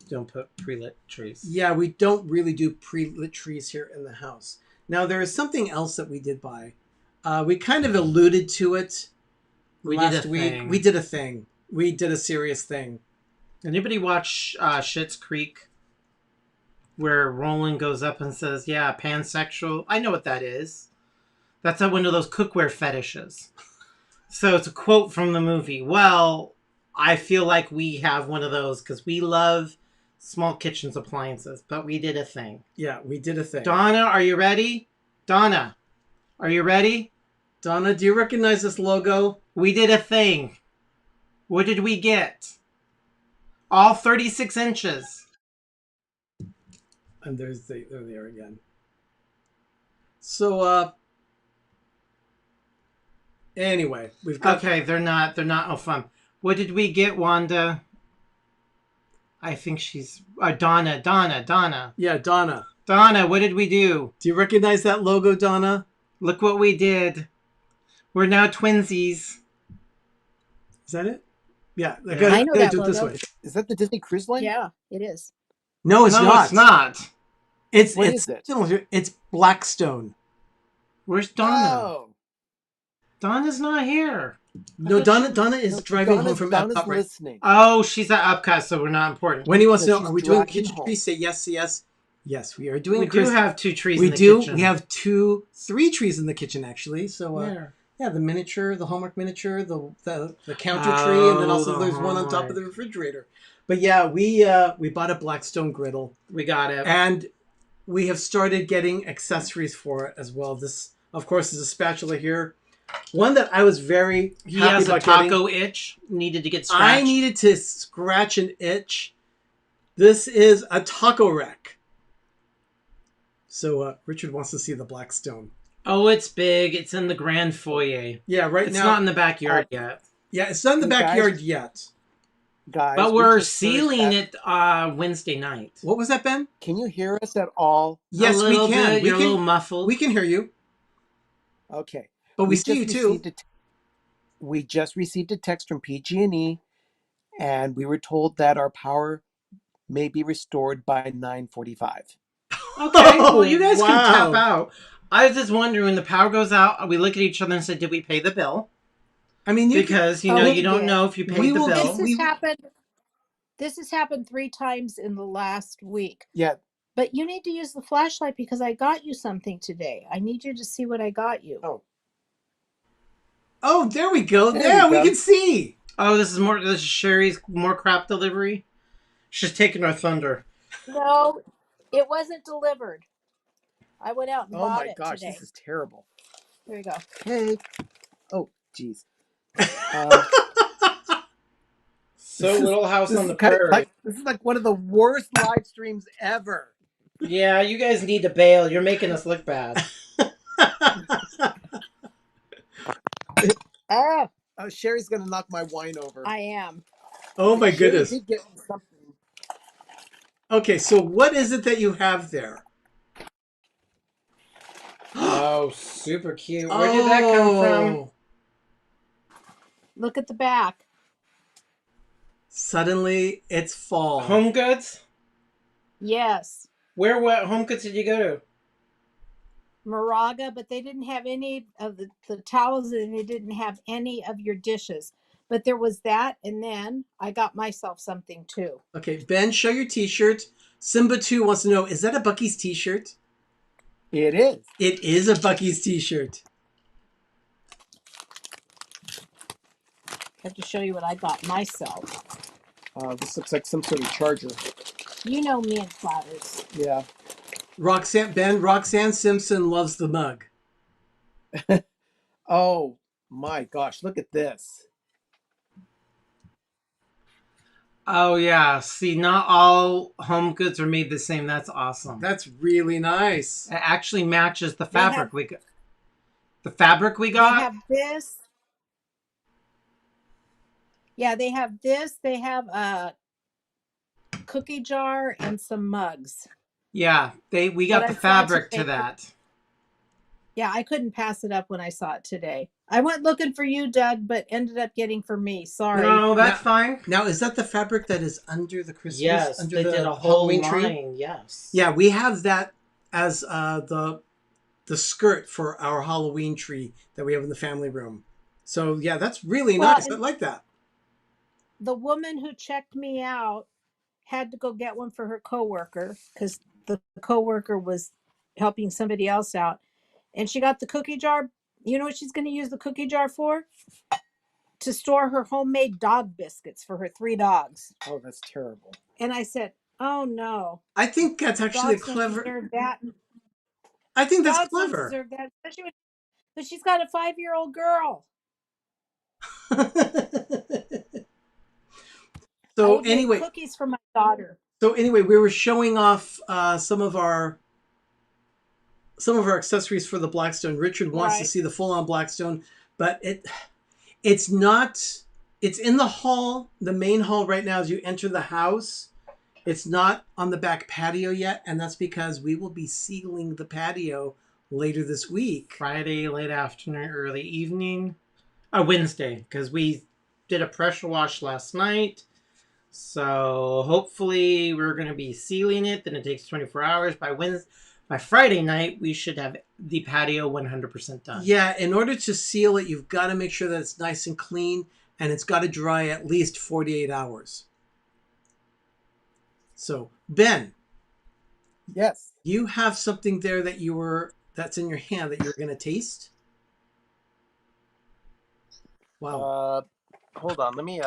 don't put pre-lit trees. Yeah, we don't really do pre-lit trees here in the house. Now, there is something else that we did buy. We kind of alluded to it last week. Thing. We did a thing. We did a serious thing. Anybody watch Schitt's Creek? Where Roland goes up and says, yeah, pansexual. I know what that is. That's one of those cookware fetishes. So it's a quote from the movie. Well, I feel like we have one of those because we love small kitchen appliances, but we did a thing. Yeah, we did a thing. Donna, are you ready? Donna, are you ready? Donna, do you recognize this logo? We did a thing. What did we get? All 36 inches. And there they are again. So, anyway, we've got. Okay, they're not no fun. What did we get, Wanda? I think she's Donna. Yeah, Donna. Donna, what did we do? Do you recognize that logo, Donna? Look what we did. We're now twinsies. Is that it? Yeah, I I gotta know do that it this logo. way. Is that the Disney Cruise Line? Yeah, it is. No, it's no, not. it's not. What It's is it? It's Blackstone. Where's Donna? Oh. Donna's not here. No, Donna is No, driving home from Donna's Epcot right. listening. Oh, she's at Upcast, so we're not important. Wendy wants to No, know: she's are we doing driving kitchen home. tree? Say yes, yes, yes. We are doing. We a do Christmas- have 2 trees We in the do. kitchen. We have 3 trees in the kitchen actually. So Where? yeah, the miniature, the Hallmark miniature, the counter tree, and then also the there's one on top of the Hallmark. refrigerator. But yeah, we bought a Blackstone griddle, We got it. and we have started getting accessories for it as well. This, of course, is a spatula here. One that I was very He happy has a about getting. taco itch. Needed to get scratched. I needed to scratch an itch. This is a taco rack. So Richard wants to see the Blackstone. Oh, it's big. It's in the grand foyer. Yeah, right It's now. not in the backyard yet. Yeah, it's not in the Hey, guys. backyard yet. Guys, But we we're just heard sealing that- it Wednesday night. What was that, Ben? Can you hear us at all? Yes, a we little can. Bit. We You're can. a little muffled. We can hear you, Okay. but we see you just too. received we just received a text from PG&E, and we were told that our power may be restored by 9:45. Okay, well, you guys can Wow. tap out. I was just wondering, when the power goes out, we look at each other and say, did we pay the bill? I mean, you Because, you Oh, know, we you don't did. know if you paid We the will- bill. This has happened 3 times in the last week. Yeah, But you need to use the flashlight because I got you something today. I need you to see what I got you. Oh, there we go. There There, we we go. can see. Oh, this is Sherry's more crap delivery? She's taking our thunder. No, it wasn't delivered. I went out and oh bought my it gosh, today. this is terrible. There you go. Hey. Oh, jeez. So This is- Little House This on is, the kind of Prairie. like, this is like one of the worst live streams ever. Yeah, you guys need to bail. You're making us look bad. Oh, Sherry's gonna knock my wine over. I am. Oh my Sherry goodness. did get me something. Okay, so what is it that you have there? Oh, super cute. Where did that come from? Oh. Look at the back. Suddenly, it's fall. Home Goods? Yes. What Home Goods did you go to? Moraga, but they didn't have any of the towels and they didn't have any of your dishes. But there was that, and then I got myself something too. Okay, Ben, show your t-shirt. Simba 2 wants to know, is that a Bucky's t-shirt? It is. It is a Bucky's t-shirt. I have to show you what I got myself. This looks like some sort of charger. You know me and platters. Yeah. Roxanne Simpson loves the mug. Oh my gosh, look at this. Oh, yeah. See, not all Home Goods are made the same. That's awesome. That's really nice. It actually matches the They fabric have- we got. The fabric we They got? have this. Yeah, they have this. They have a cookie jar and some mugs. Yeah, we got But the I saw fabric to today- that. Yeah, I couldn't pass it up when I saw it today. I went looking for you, Doug, but ended up getting for me. Sorry. No, that's Now- fine. Now, is that the fabric that is under the Christmas? Yes, under they the did a whole Halloween tree? line. Yes. Yeah, we have that as the skirt for our Halloween tree that we have in the family room. So yeah, that's really Well, nice. I like that. The woman who checked me out had to go get one for her coworker because the coworker was helping somebody else out. And she got the cookie jar. You know what she's going to use the cookie jar for? To store her homemade dog biscuits for her 3 dogs. Oh, that's terrible. And I said, "Oh no, I think that's actually a dogs don't clever. deserve that. I think that's Dogs don't clever. deserve that, especially when, but she's got a 5-year-old girl." So I made anyway, cookies for my daughter. we were showing off some of our accessories for the Blackstone. Richard wants to Right. see the full on Blackstone, but it's not. It's in the hall, the main hall right now as you enter the house. It's not on the back patio yet, and that's because we will be sealing the patio later this week. Friday, late afternoon, early evening. Wednesday, because we did a pressure wash last night. So hopefully we're going to be sealing it. Then it takes 24 hours. By Friday night, we should have the patio 100% done. Yeah, in order to seal it, you've got to make sure that it's nice and clean, and it's got to dry at least 48 hours. So, Ben. Yes. You have something there that's in your hand that you're going to taste? Wow. Hold on. Let me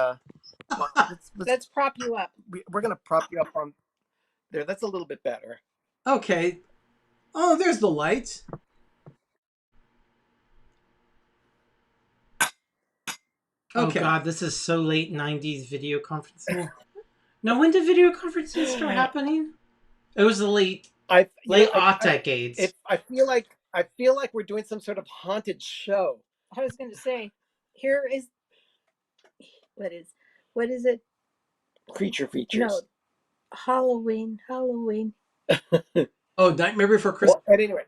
Let's prop you up. we're gonna prop you up on there. That's a little bit better. Okay. Oh, there's the light. Okay. Oh God, this is so late 90s video conferencing. No, when did video conferencing start happening? It was the late decades. I feel like we're doing some sort of haunted show. I was going to say, here is what is it? Creature features. No, Halloween. Oh, Nightmare Before Christmas. Well, anyway,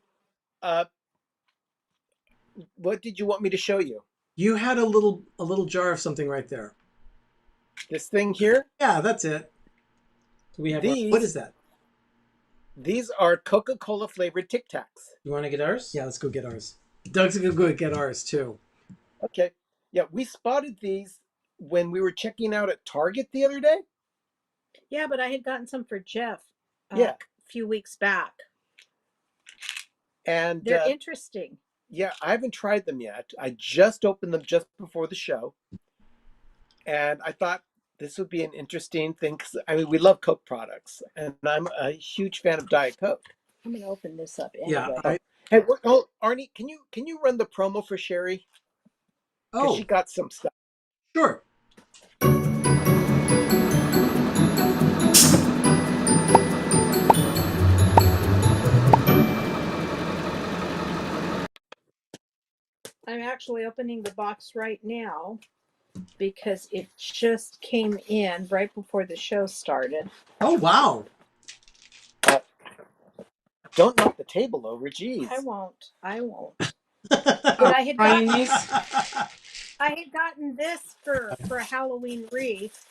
what did you want me to show you? You had a little jar of something right there. This thing here? Yeah, that's it. Do we have these? What is that? These are Coca-Cola flavored Tic Tacs. You want to get ours? Yeah, let's go get ours. Doug's gonna go get ours too. Okay. Yeah, we spotted these when we were checking out at Target the other day. Yeah, but I had gotten some for Jeff. A few weeks back. And they're interesting. Yeah, I haven't tried them yet. I just opened them just before the show. And I thought this would be an interesting thing. I mean, we love Coke products, and I'm a huge fan of Diet Coke. I'm going to open this up anyway. Yeah. Hey, Arnie, can you run the promo for Sherry? Oh, she got some stuff. Sure. I'm actually opening the box right now because it just came in right before the show started. Oh, wow. Don't knock the table over, geez. I won't. But I had gotten this for a Halloween wreath.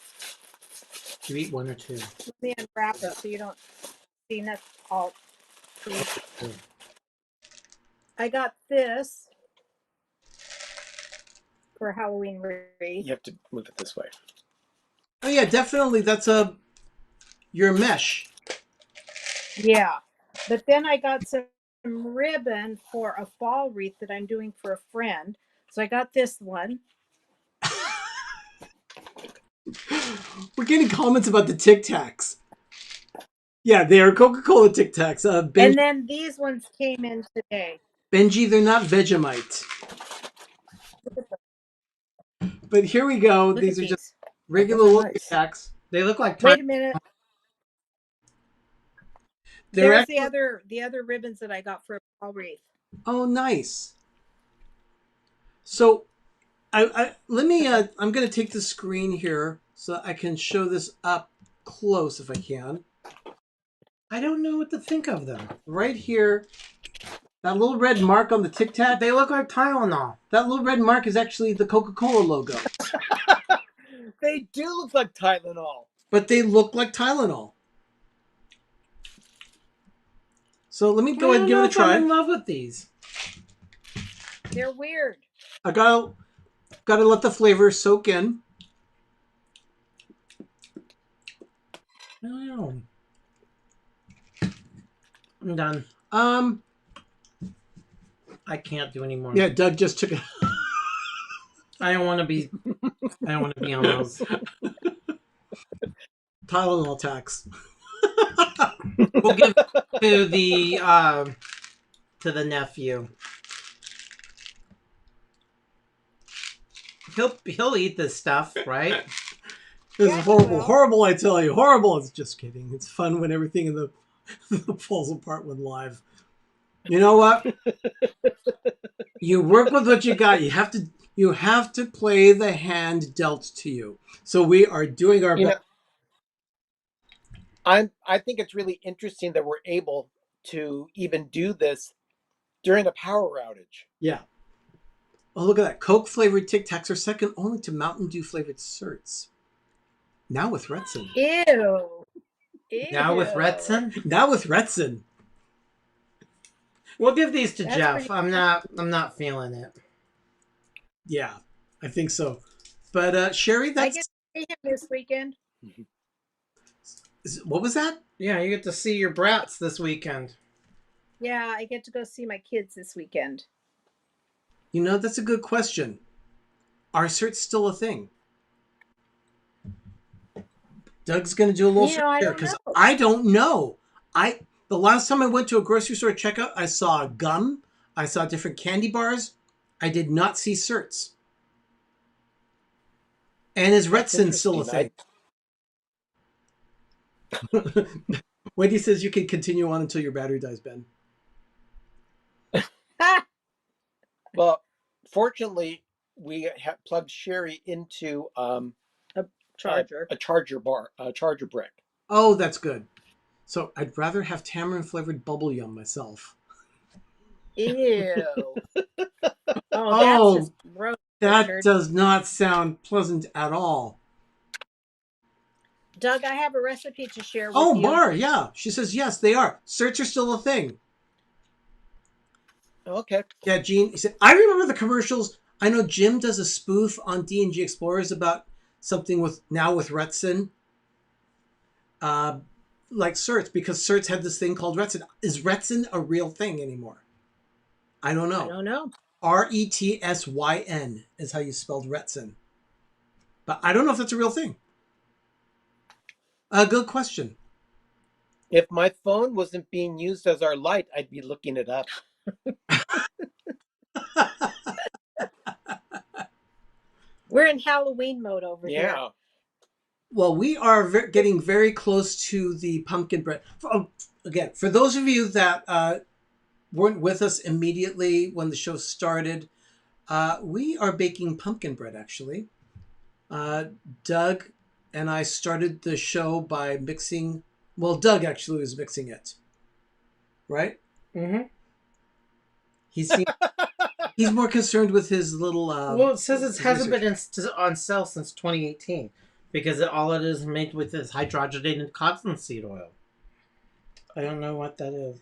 You eat one or two. Let me unwrap it so you don't see that's all. I got this for a Halloween wreath. You have to move it this way. Oh yeah, definitely. That's your mesh. Yeah, but then I got some ribbon for a fall wreath that I'm doing for a friend. So I got this one. We're getting comments about the Tic Tacs. Yeah, they are Coca-Cola Tic Tacs. And then these ones came in today. Benji, they're not Vegemite. But here we go. These are just regular little Tic Tacs. They look like. Wait a minute. There's the other ribbons that I got for a fall wreath. Oh, nice. So, let me. I'm going to take the screen here so I can show this up close if I can. I don't know what to think of them. Right here, that little red mark on the Tic Tac. They look like Tylenol. That little red mark is actually the Coca-Cola logo. They do look like Tylenol. But they look like Tylenol. So let me go ahead and give it a try. I'm in love with these. They're weird. I gotta let the flavor soak in. I don't know. I'm done. I can't do anymore. Yeah, Doug just took it. I don't want to be on those. Tylenol tax. We'll give it to the nephew. He'll eat this stuff, right? This Yeah, is you horrible. will. Horrible, I tell you. Horrible. It's just kidding. It's fun when everything in the falls apart when live. You know what? You work with what you got. You have to play the hand dealt to you. So we are doing our You know, best. I think it's really interesting that we're able to even do this during a power outage. Yeah. Oh, look at that. Coke flavored Tic Tacs are second only to Mountain Dew flavored Certs. Now with Retsin. Ew. Ew. Now with Retsin. We'll give these to That's Jeff. pretty- I'm not feeling it. Yeah, I think so. But Sherry, I that's get to see him this weekend. what was that? Yeah, you get to see your brats this weekend. Yeah, I get to go see my kids this weekend. You know, that's a good question. Are certs still a thing? Doug's going to do a little search I here don't because know. I don't know. The last time I went to a grocery store checkout, I saw gum. I saw different candy bars. I did not see certs. And is Retsin still a thing? Wendy says you can continue on until your battery dies, Ben. Well, fortunately, we have plugged Sherry into A charger. a charger brick. Oh, that's good. So I'd rather have tamarind flavored bubble yum myself. Ew. Oh, that's Oh, just gross. that Richard. does not sound pleasant at all. Doug, I have a recipe to share with Oh, you. Mar, yeah. She says, yes, they are. Certs are still a thing. Okay. Yeah, Gene, he said, I remember the commercials. I know Jim does a spoof on D&G Explorers about something with Retsin. Like certs, because certs had this thing called Retsin. Is Retsin a real thing anymore? I don't know. I don't know. Retsyn is how you spelled Retsin. But I don't know if that's a real thing. A good question. If my phone wasn't being used as our light, I'd be looking it up. We're in Halloween mode over here. Yeah. Well, we are getting very close to the pumpkin bread. Again, for those of you that weren't with us immediately when the show started, we are baking pumpkin bread, actually. Doug and I started the show by mixing... Well, Doug actually was mixing it. Right? Mm-hmm. He's more concerned with his little... well, it says it hasn't been on sale since 2018 because all it is made with is hydrogenated cottonseed oil. I don't know what that is.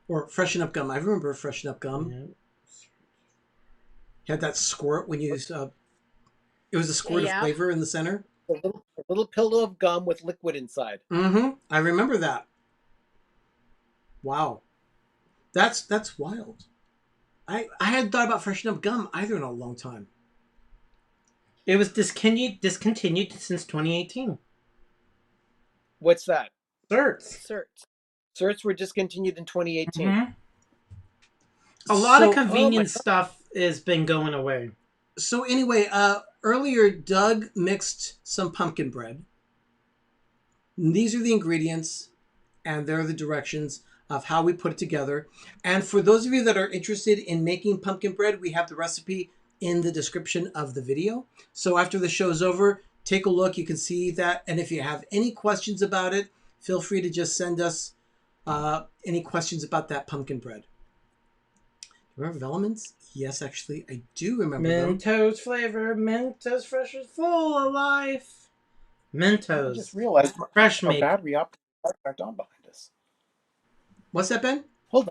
Or Freshen Up Gum. I remember Freshen Up Gum. Yeah. Had that squirt when you used... it was a squirt of flavor in the center. A little pillow of gum with liquid inside. Mm-hmm. I remember that. Wow. That's wild. I hadn't thought about Freshen Up Gum either in a long time. It was discontinued since 2018. What's that? Certs. Certs were discontinued in 2018. Mm-hmm. A lot of convenience stuff has been going away. So anyway, earlier Doug mixed some pumpkin bread. And these are the ingredients, and there are the directions of how we put it together. And for those of you that are interested in making pumpkin bread, we have the recipe in the description of the video. So after the show's over, take a look. You can see that. And if you have any questions about it, feel free to just send us any questions about that pumpkin bread. Remember Velleman's? Yes, actually, I do remember them. Mentos flavor, Mentos fresh is full of life. Mentos. I just realized fresh our make. battery up back on behind us. What's that, Ben? Hold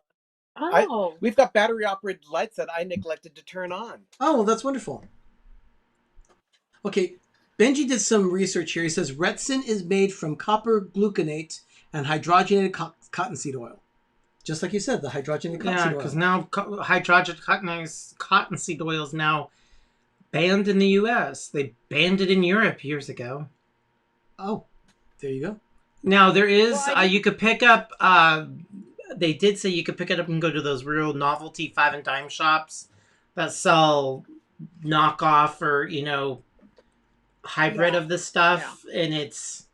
on. Oh. We've got battery operated lights that I neglected to turn on. Oh, well, that's wonderful. Okay, Benji did some research here. He says Retsin is made from copper gluconate and hydrogenated cottonseed oil. Just like you said, the hydrogenated cottonseed oil. Yeah, because now hydrogenated cottonseed oil is now banned in the U.S. They banned it in Europe years ago. Oh, there you go. Now, there is, you could pick up, they did say you could pick it up and go to those real novelty 5 and dime shops that sell knockoff or, hybrid Yeah. of the stuff, and it's,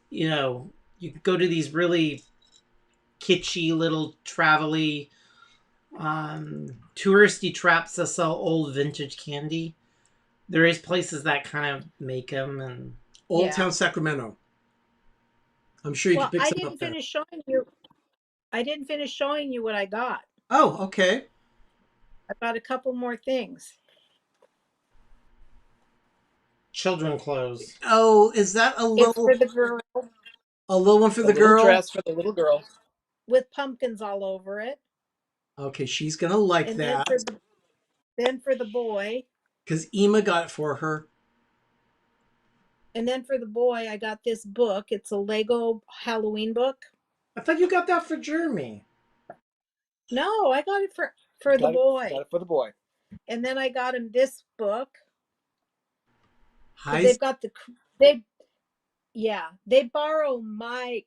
you know, you could go to these really kitschy little travel-y touristy traps that sell old vintage candy. There is places that kind of make them, and Old Yeah. Town Sacramento. I'm sure you Well, can pick I some didn't up there. finish showing you. I didn't finish showing you what I got. Oh, okay. I got a couple more things. children clothes. Oh, is that a It's little for the girl one for A the little girl? dress for the little girl. with pumpkins all over it, Okay, she's gonna like and that then for the boy, because Ema got it for her. and then for the boy, I got this book. It's a Lego Halloween book. I thought you got that for Jeremy. No, I got it for the Got boy. it for the boy. And then I got him this book because Hi, they've got they borrow my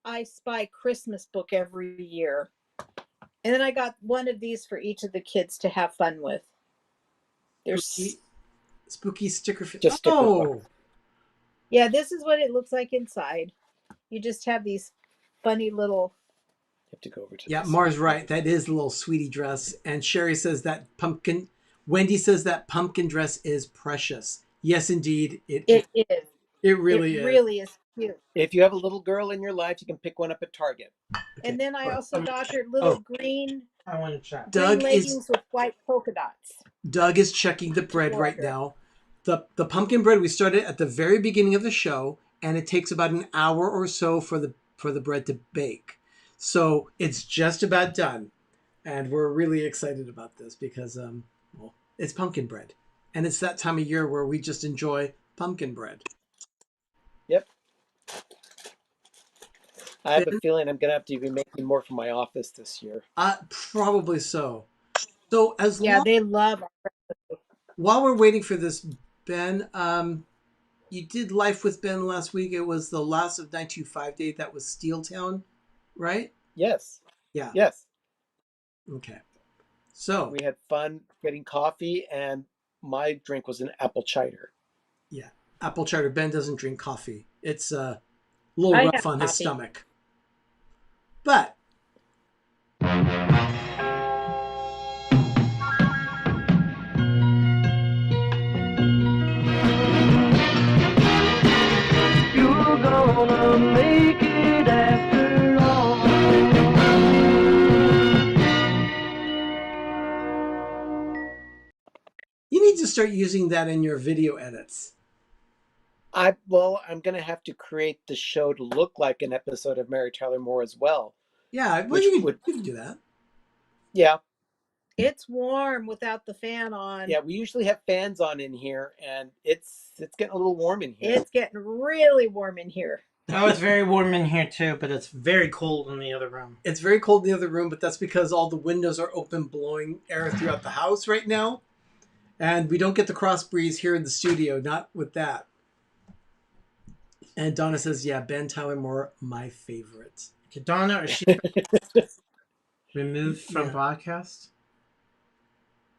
I Spy Christmas book every year. And then I got one of these for each of the kids to have fun with. There's spooky sticker. Just stickers. Oh, Yeah, this is what it looks like inside. You just have these funny little. You have to go over to yeah, this. Mars right. That is a little sweetie dress. And Sherry says that pumpkin. Wendy says that pumpkin dress is precious. Yes, indeed, it It is. is. It really It is. really is cute. If you have a little girl in your life, you can pick one up at Target. And then I also got her Oh. little green I want to check. Doug leggings with white polka dots. Doug is checking the bread right now. The pumpkin bread we started at the very beginning of the show, and it takes about an hour or so for the bread to bake. So it's just about done, and we're really excited about this because well, it's pumpkin bread, and it's that time of year where we just enjoy pumpkin bread. Yep. I have a feeling I'm gonna have to be making more for my office this year. Probably so. So They love our while we're waiting for this, Ben, you did Life with Ben last week. It was the last of 925 Day. That was Steeltown, right? Yes. Yeah. Yes. Okay. So we had fun getting coffee, and my drink was an apple cider. Yeah, apple cider. Ben doesn't drink coffee. It's a little rough on his stomach. But You're gonna make it after all. you need to start using that in your video edits. I'm gonna have to create the show to look like an episode of Mary Tyler Moore as well. Yeah, well, you can do that. Yeah. It's warm without the fan on. Yeah, we usually have fans on in here, and it's getting a little warm in here. It's getting really warm in here. Oh, it's very warm in here too, but it's very cold in the other room. It's very cold in the other room, but that's because all the windows are open, blowing air throughout the house right now. And we don't get the cross breeze here in the studio, not with that. And Donna says, yeah, Ben Tyler Moore, my favorite. Okay, Donna, is she removed from broadcast?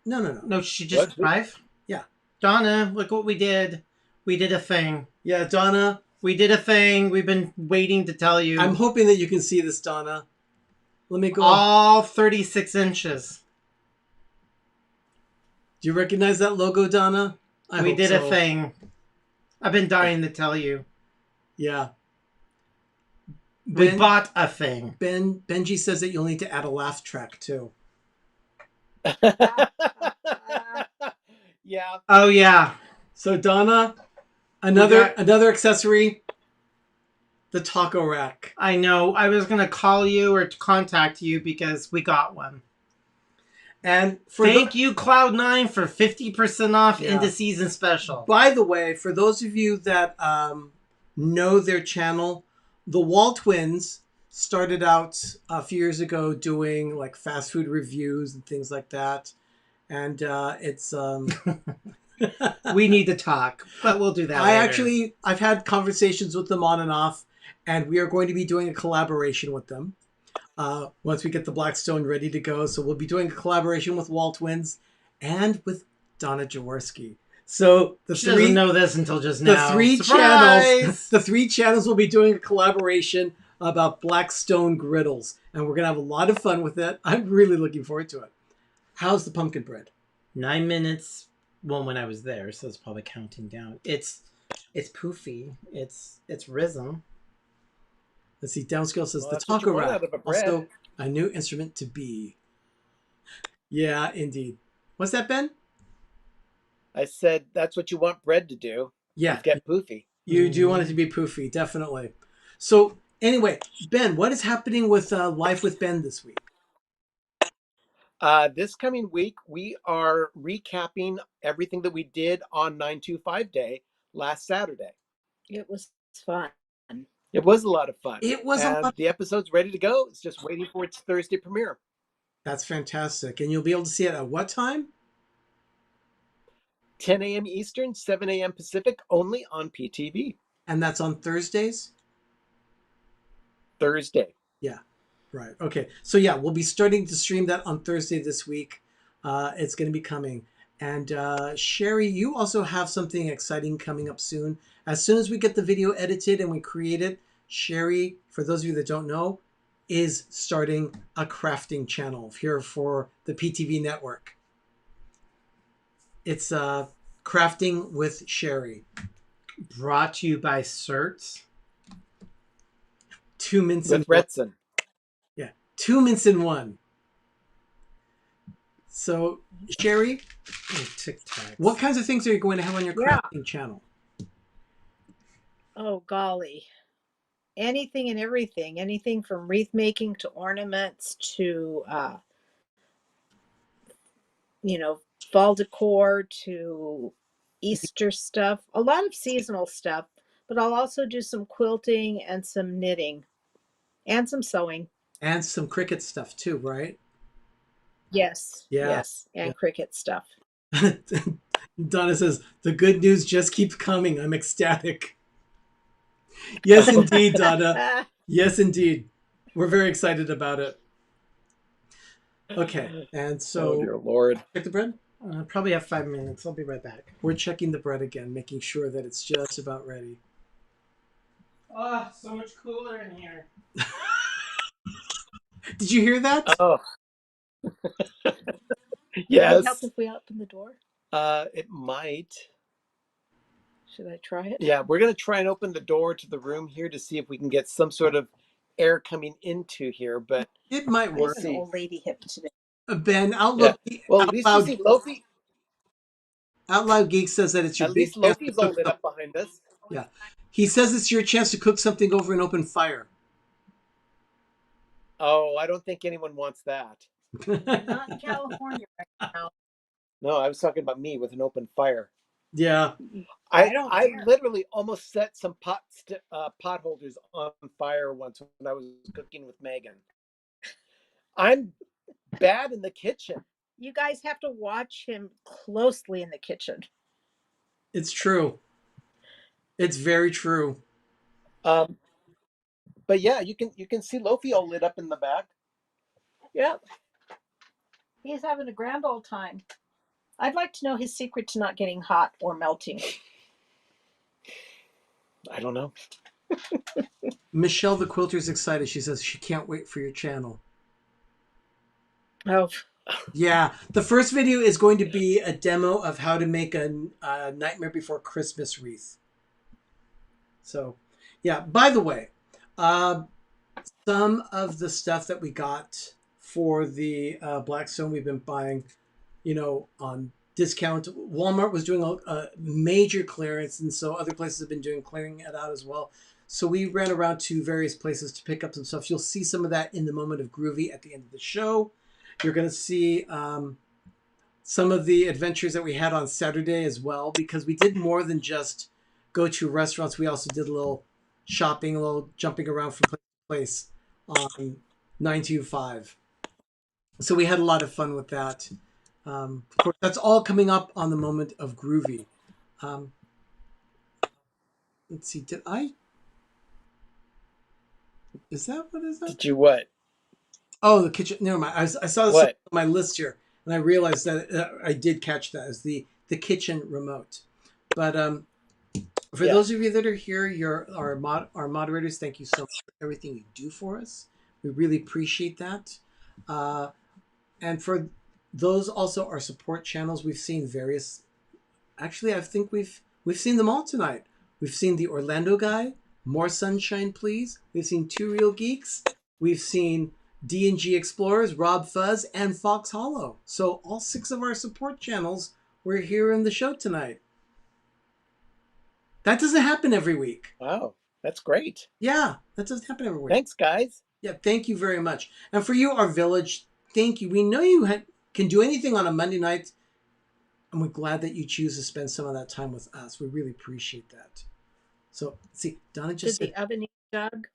No. No, she just live? Yeah. Donna, look what we did. We did a thing. Yeah, Donna. We did a thing. We've been waiting to tell you. I'm hoping that you can see this, Donna. Let me go. All 36 inches. Do you recognize that logo, Donna? We did a thing. I've been dying to tell you. Yeah. We bought a thing. Benji says that you'll need to add a laugh track too. Yeah. Oh yeah. So Donna, another accessory, the taco rack. I know. I was gonna call you or contact you because we got one. And thank you, Cloud9, for 50% off Yeah. into season special. By the way, for those of you that know their channel, the Wall Twins started out a few years ago doing like fast food reviews and things like that. And it's we need to talk, but we'll do that later. I've had conversations with them on and off, and we are going to be doing a collaboration with them once we get the Blackstone ready to go. So we'll be doing a collaboration with Wall Twins and with Donna Jaworski. So the She doesn't know this until just now. Surprise! the three channels will be doing a collaboration about Blackstone griddles, and we're gonna have a lot of fun with it. I'm really looking forward to it. How's the pumpkin bread? 9 minutes. Well, when I was there, so it's probably counting down. It's poofy. It's risen. Let's see. Downscale says Well, the that's what you taco want rack, out of a bread. also a new instrument to be. Yeah, indeed. What's that, Ben? I said that's what you want bread to do. Yeah, is get poofy. you do want it to be poofy, definitely. So anyway, Ben, what is happening with Life with Ben this week? This coming week, we are recapping everything that we did on 925 Day last Saturday. It was fun. It was a lot of fun. It was and a lot. The episode's ready to go. It's just waiting for its Thursday premiere. That's fantastic. And you'll be able to see it at what time? 10 a.m. Eastern, 7 a.m. Pacific, only on PTV. And that's on Thursdays? Thursday. Yeah. Right. Okay. So yeah, we'll be starting to stream that on Thursday this week. It's going to be coming. And Sherry, you also have something exciting coming up soon. As soon as we get the video edited and we create it, Sherry, for those of you that don't know, is starting a crafting channel here for the PTV network. It's Crafting with Sherry. Brought to you by Certs. 2 mints With in one. Redson. Yeah, 2 mints in one. So, Sherry, what kinds of things are you going to have on your crafting channel? Oh, golly. Anything and everything. Anything from wreath making to ornaments to, fall decor to Easter stuff. A lot of seasonal stuff. But I'll also do some quilting and some knitting and some sewing. And some Cricut stuff too, right? Yes. Yeah. Yes. And Cricut stuff. Donna says, the good news just keeps coming. I'm ecstatic. Yes, indeed, Donna. Yes, indeed. We're very excited about it. Okay. And so, oh, dear Lord. Check the bread? Probably have 5 minutes. I'll be right back. We're checking the bread again, making sure that it's just about ready. Oh, so much cooler in here. Did you hear that? Oh. Yes. Would it help Yes. if we open the door? It might. Should I try it? Yeah, we're going to try and open the door to the room here to see if we can get some sort of air coming into here, but It might I work. have an old lady hip today. Ben, Outlook. yeah. Well, at Out least Loud, you see Lofi. Out Loud Geek says that it's your At big least chance to Lofi's all cook lit something. up behind us. Yeah. He says it's your chance to cook something over an open fire. Oh, I don't think anyone wants that. Not in California right now. No, I was talking about me with an open fire. Yeah. I literally almost set some pot holders on fire once when I was cooking with Megan. I'm bad in the kitchen. You guys have to watch him closely in the kitchen. It's true. It's very true. But yeah, you can see Lofi all lit up in the back. Yeah. He's having a grand old time. I'd like to know his secret to not getting hot or melting. I don't know. Michelle the Quilter is excited. She says she can't wait for your channel. Oh. Yeah. The first video is going to be a demo of how to make a Nightmare Before Christmas wreath. So, yeah. By the way, some of the stuff that we got for the Blackstone we've been buying, on discount. Walmart was doing a major clearance, and so other places have been clearing it out as well. So we ran around to various places to pick up some stuff. You'll see some of that in the moment of Groovy at the end of the show. You're going to see some of the adventures that we had on Saturday as well, because we did more than just go to restaurants. We also did a little shopping, a little jumping around from place to place on 925. So we had a lot of fun with that. Of course, that's all coming up on the moment of Groovy. Let's see. Is that what is that? Did you what? Oh, the kitchen. Never mind. I saw this What? on my list here, and I realized that I did catch that as the the kitchen remote. But for Yeah. those of you that are here, our moderators. Thank you so much for everything you do for us. We really appreciate that. And for those also our support channels, we've seen various. Actually, I think we've seen them all tonight. We've seen the Orlando guy, More Sunshine Please. We've seen Two Real Geeks. We've seen D&G Explorers, Rob Fuzz, and Fox Hollow. So all 6 of our support channels were here in the show tonight. That doesn't happen every week. Wow, that's great. Yeah, that doesn't happen every week. Thanks, guys. Yeah, thank you very much. And for you, our village, thank you. We know you can do anything on a Monday night, and we're glad that you choose to spend some of that time with us. We really appreciate that. So, see, Donna just Did said, the oven need Doug?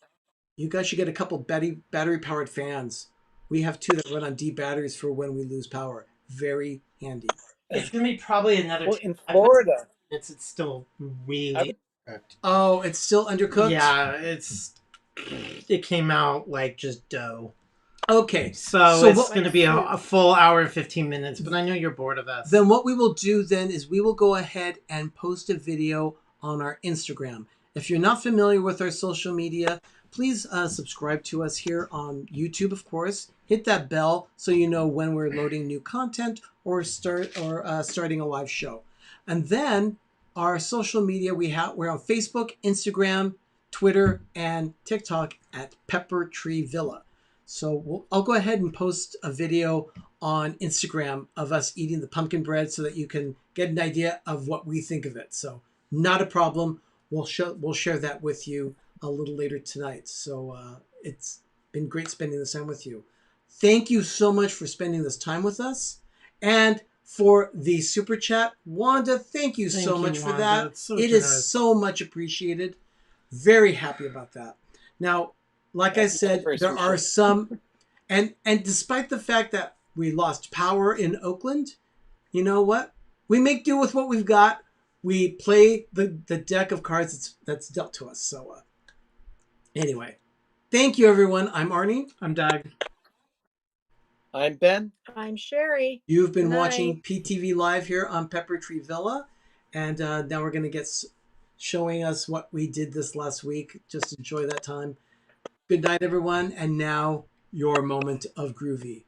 you guys should get a couple battery-powered fans. We have 2 that run on D batteries for when we lose power. Very handy. It's gonna be probably another. Well, in Florida, It's still really. Oh, it's still undercooked? Yeah, it came out like just dough. Okay. So it's what- going to be a full hour and 15 minutes, but I know you're bored of us. Then what we will do then is we will go ahead and post a video on our Instagram. If you're not familiar with our social media, please subscribe to us here on YouTube, of course. Hit that bell so you know when we're loading new content or starting a live show. And then our social media, we're on Facebook, Instagram, Twitter, and TikTok at Pepper Tree Villa. So I'll go ahead and post a video on Instagram of us eating the pumpkin bread so that you can get an idea of what we think of it. So not a problem. We'll share that with you a little later tonight. So it's been great spending this time with you. Thank you so much for spending this time with us. And for the super chat, Wanda, thank you so much for Wanda. that. It's so It is generous. so much appreciated. Very happy about that. Now, like I said, there are some, and despite the fact that we lost power in Oakland, you know what? We make do with what we've got. We play the deck of cards that's dealt to us. So anyway, thank you, everyone. I'm Arnie. I'm Doug. I'm Ben. I'm Sherry. You've been Good watching night. PTV Live here on Pepper Tree Villa. And now we're going to get showing us what we did this last week. Just enjoy that time. Good night, everyone. And now your moment of groovy.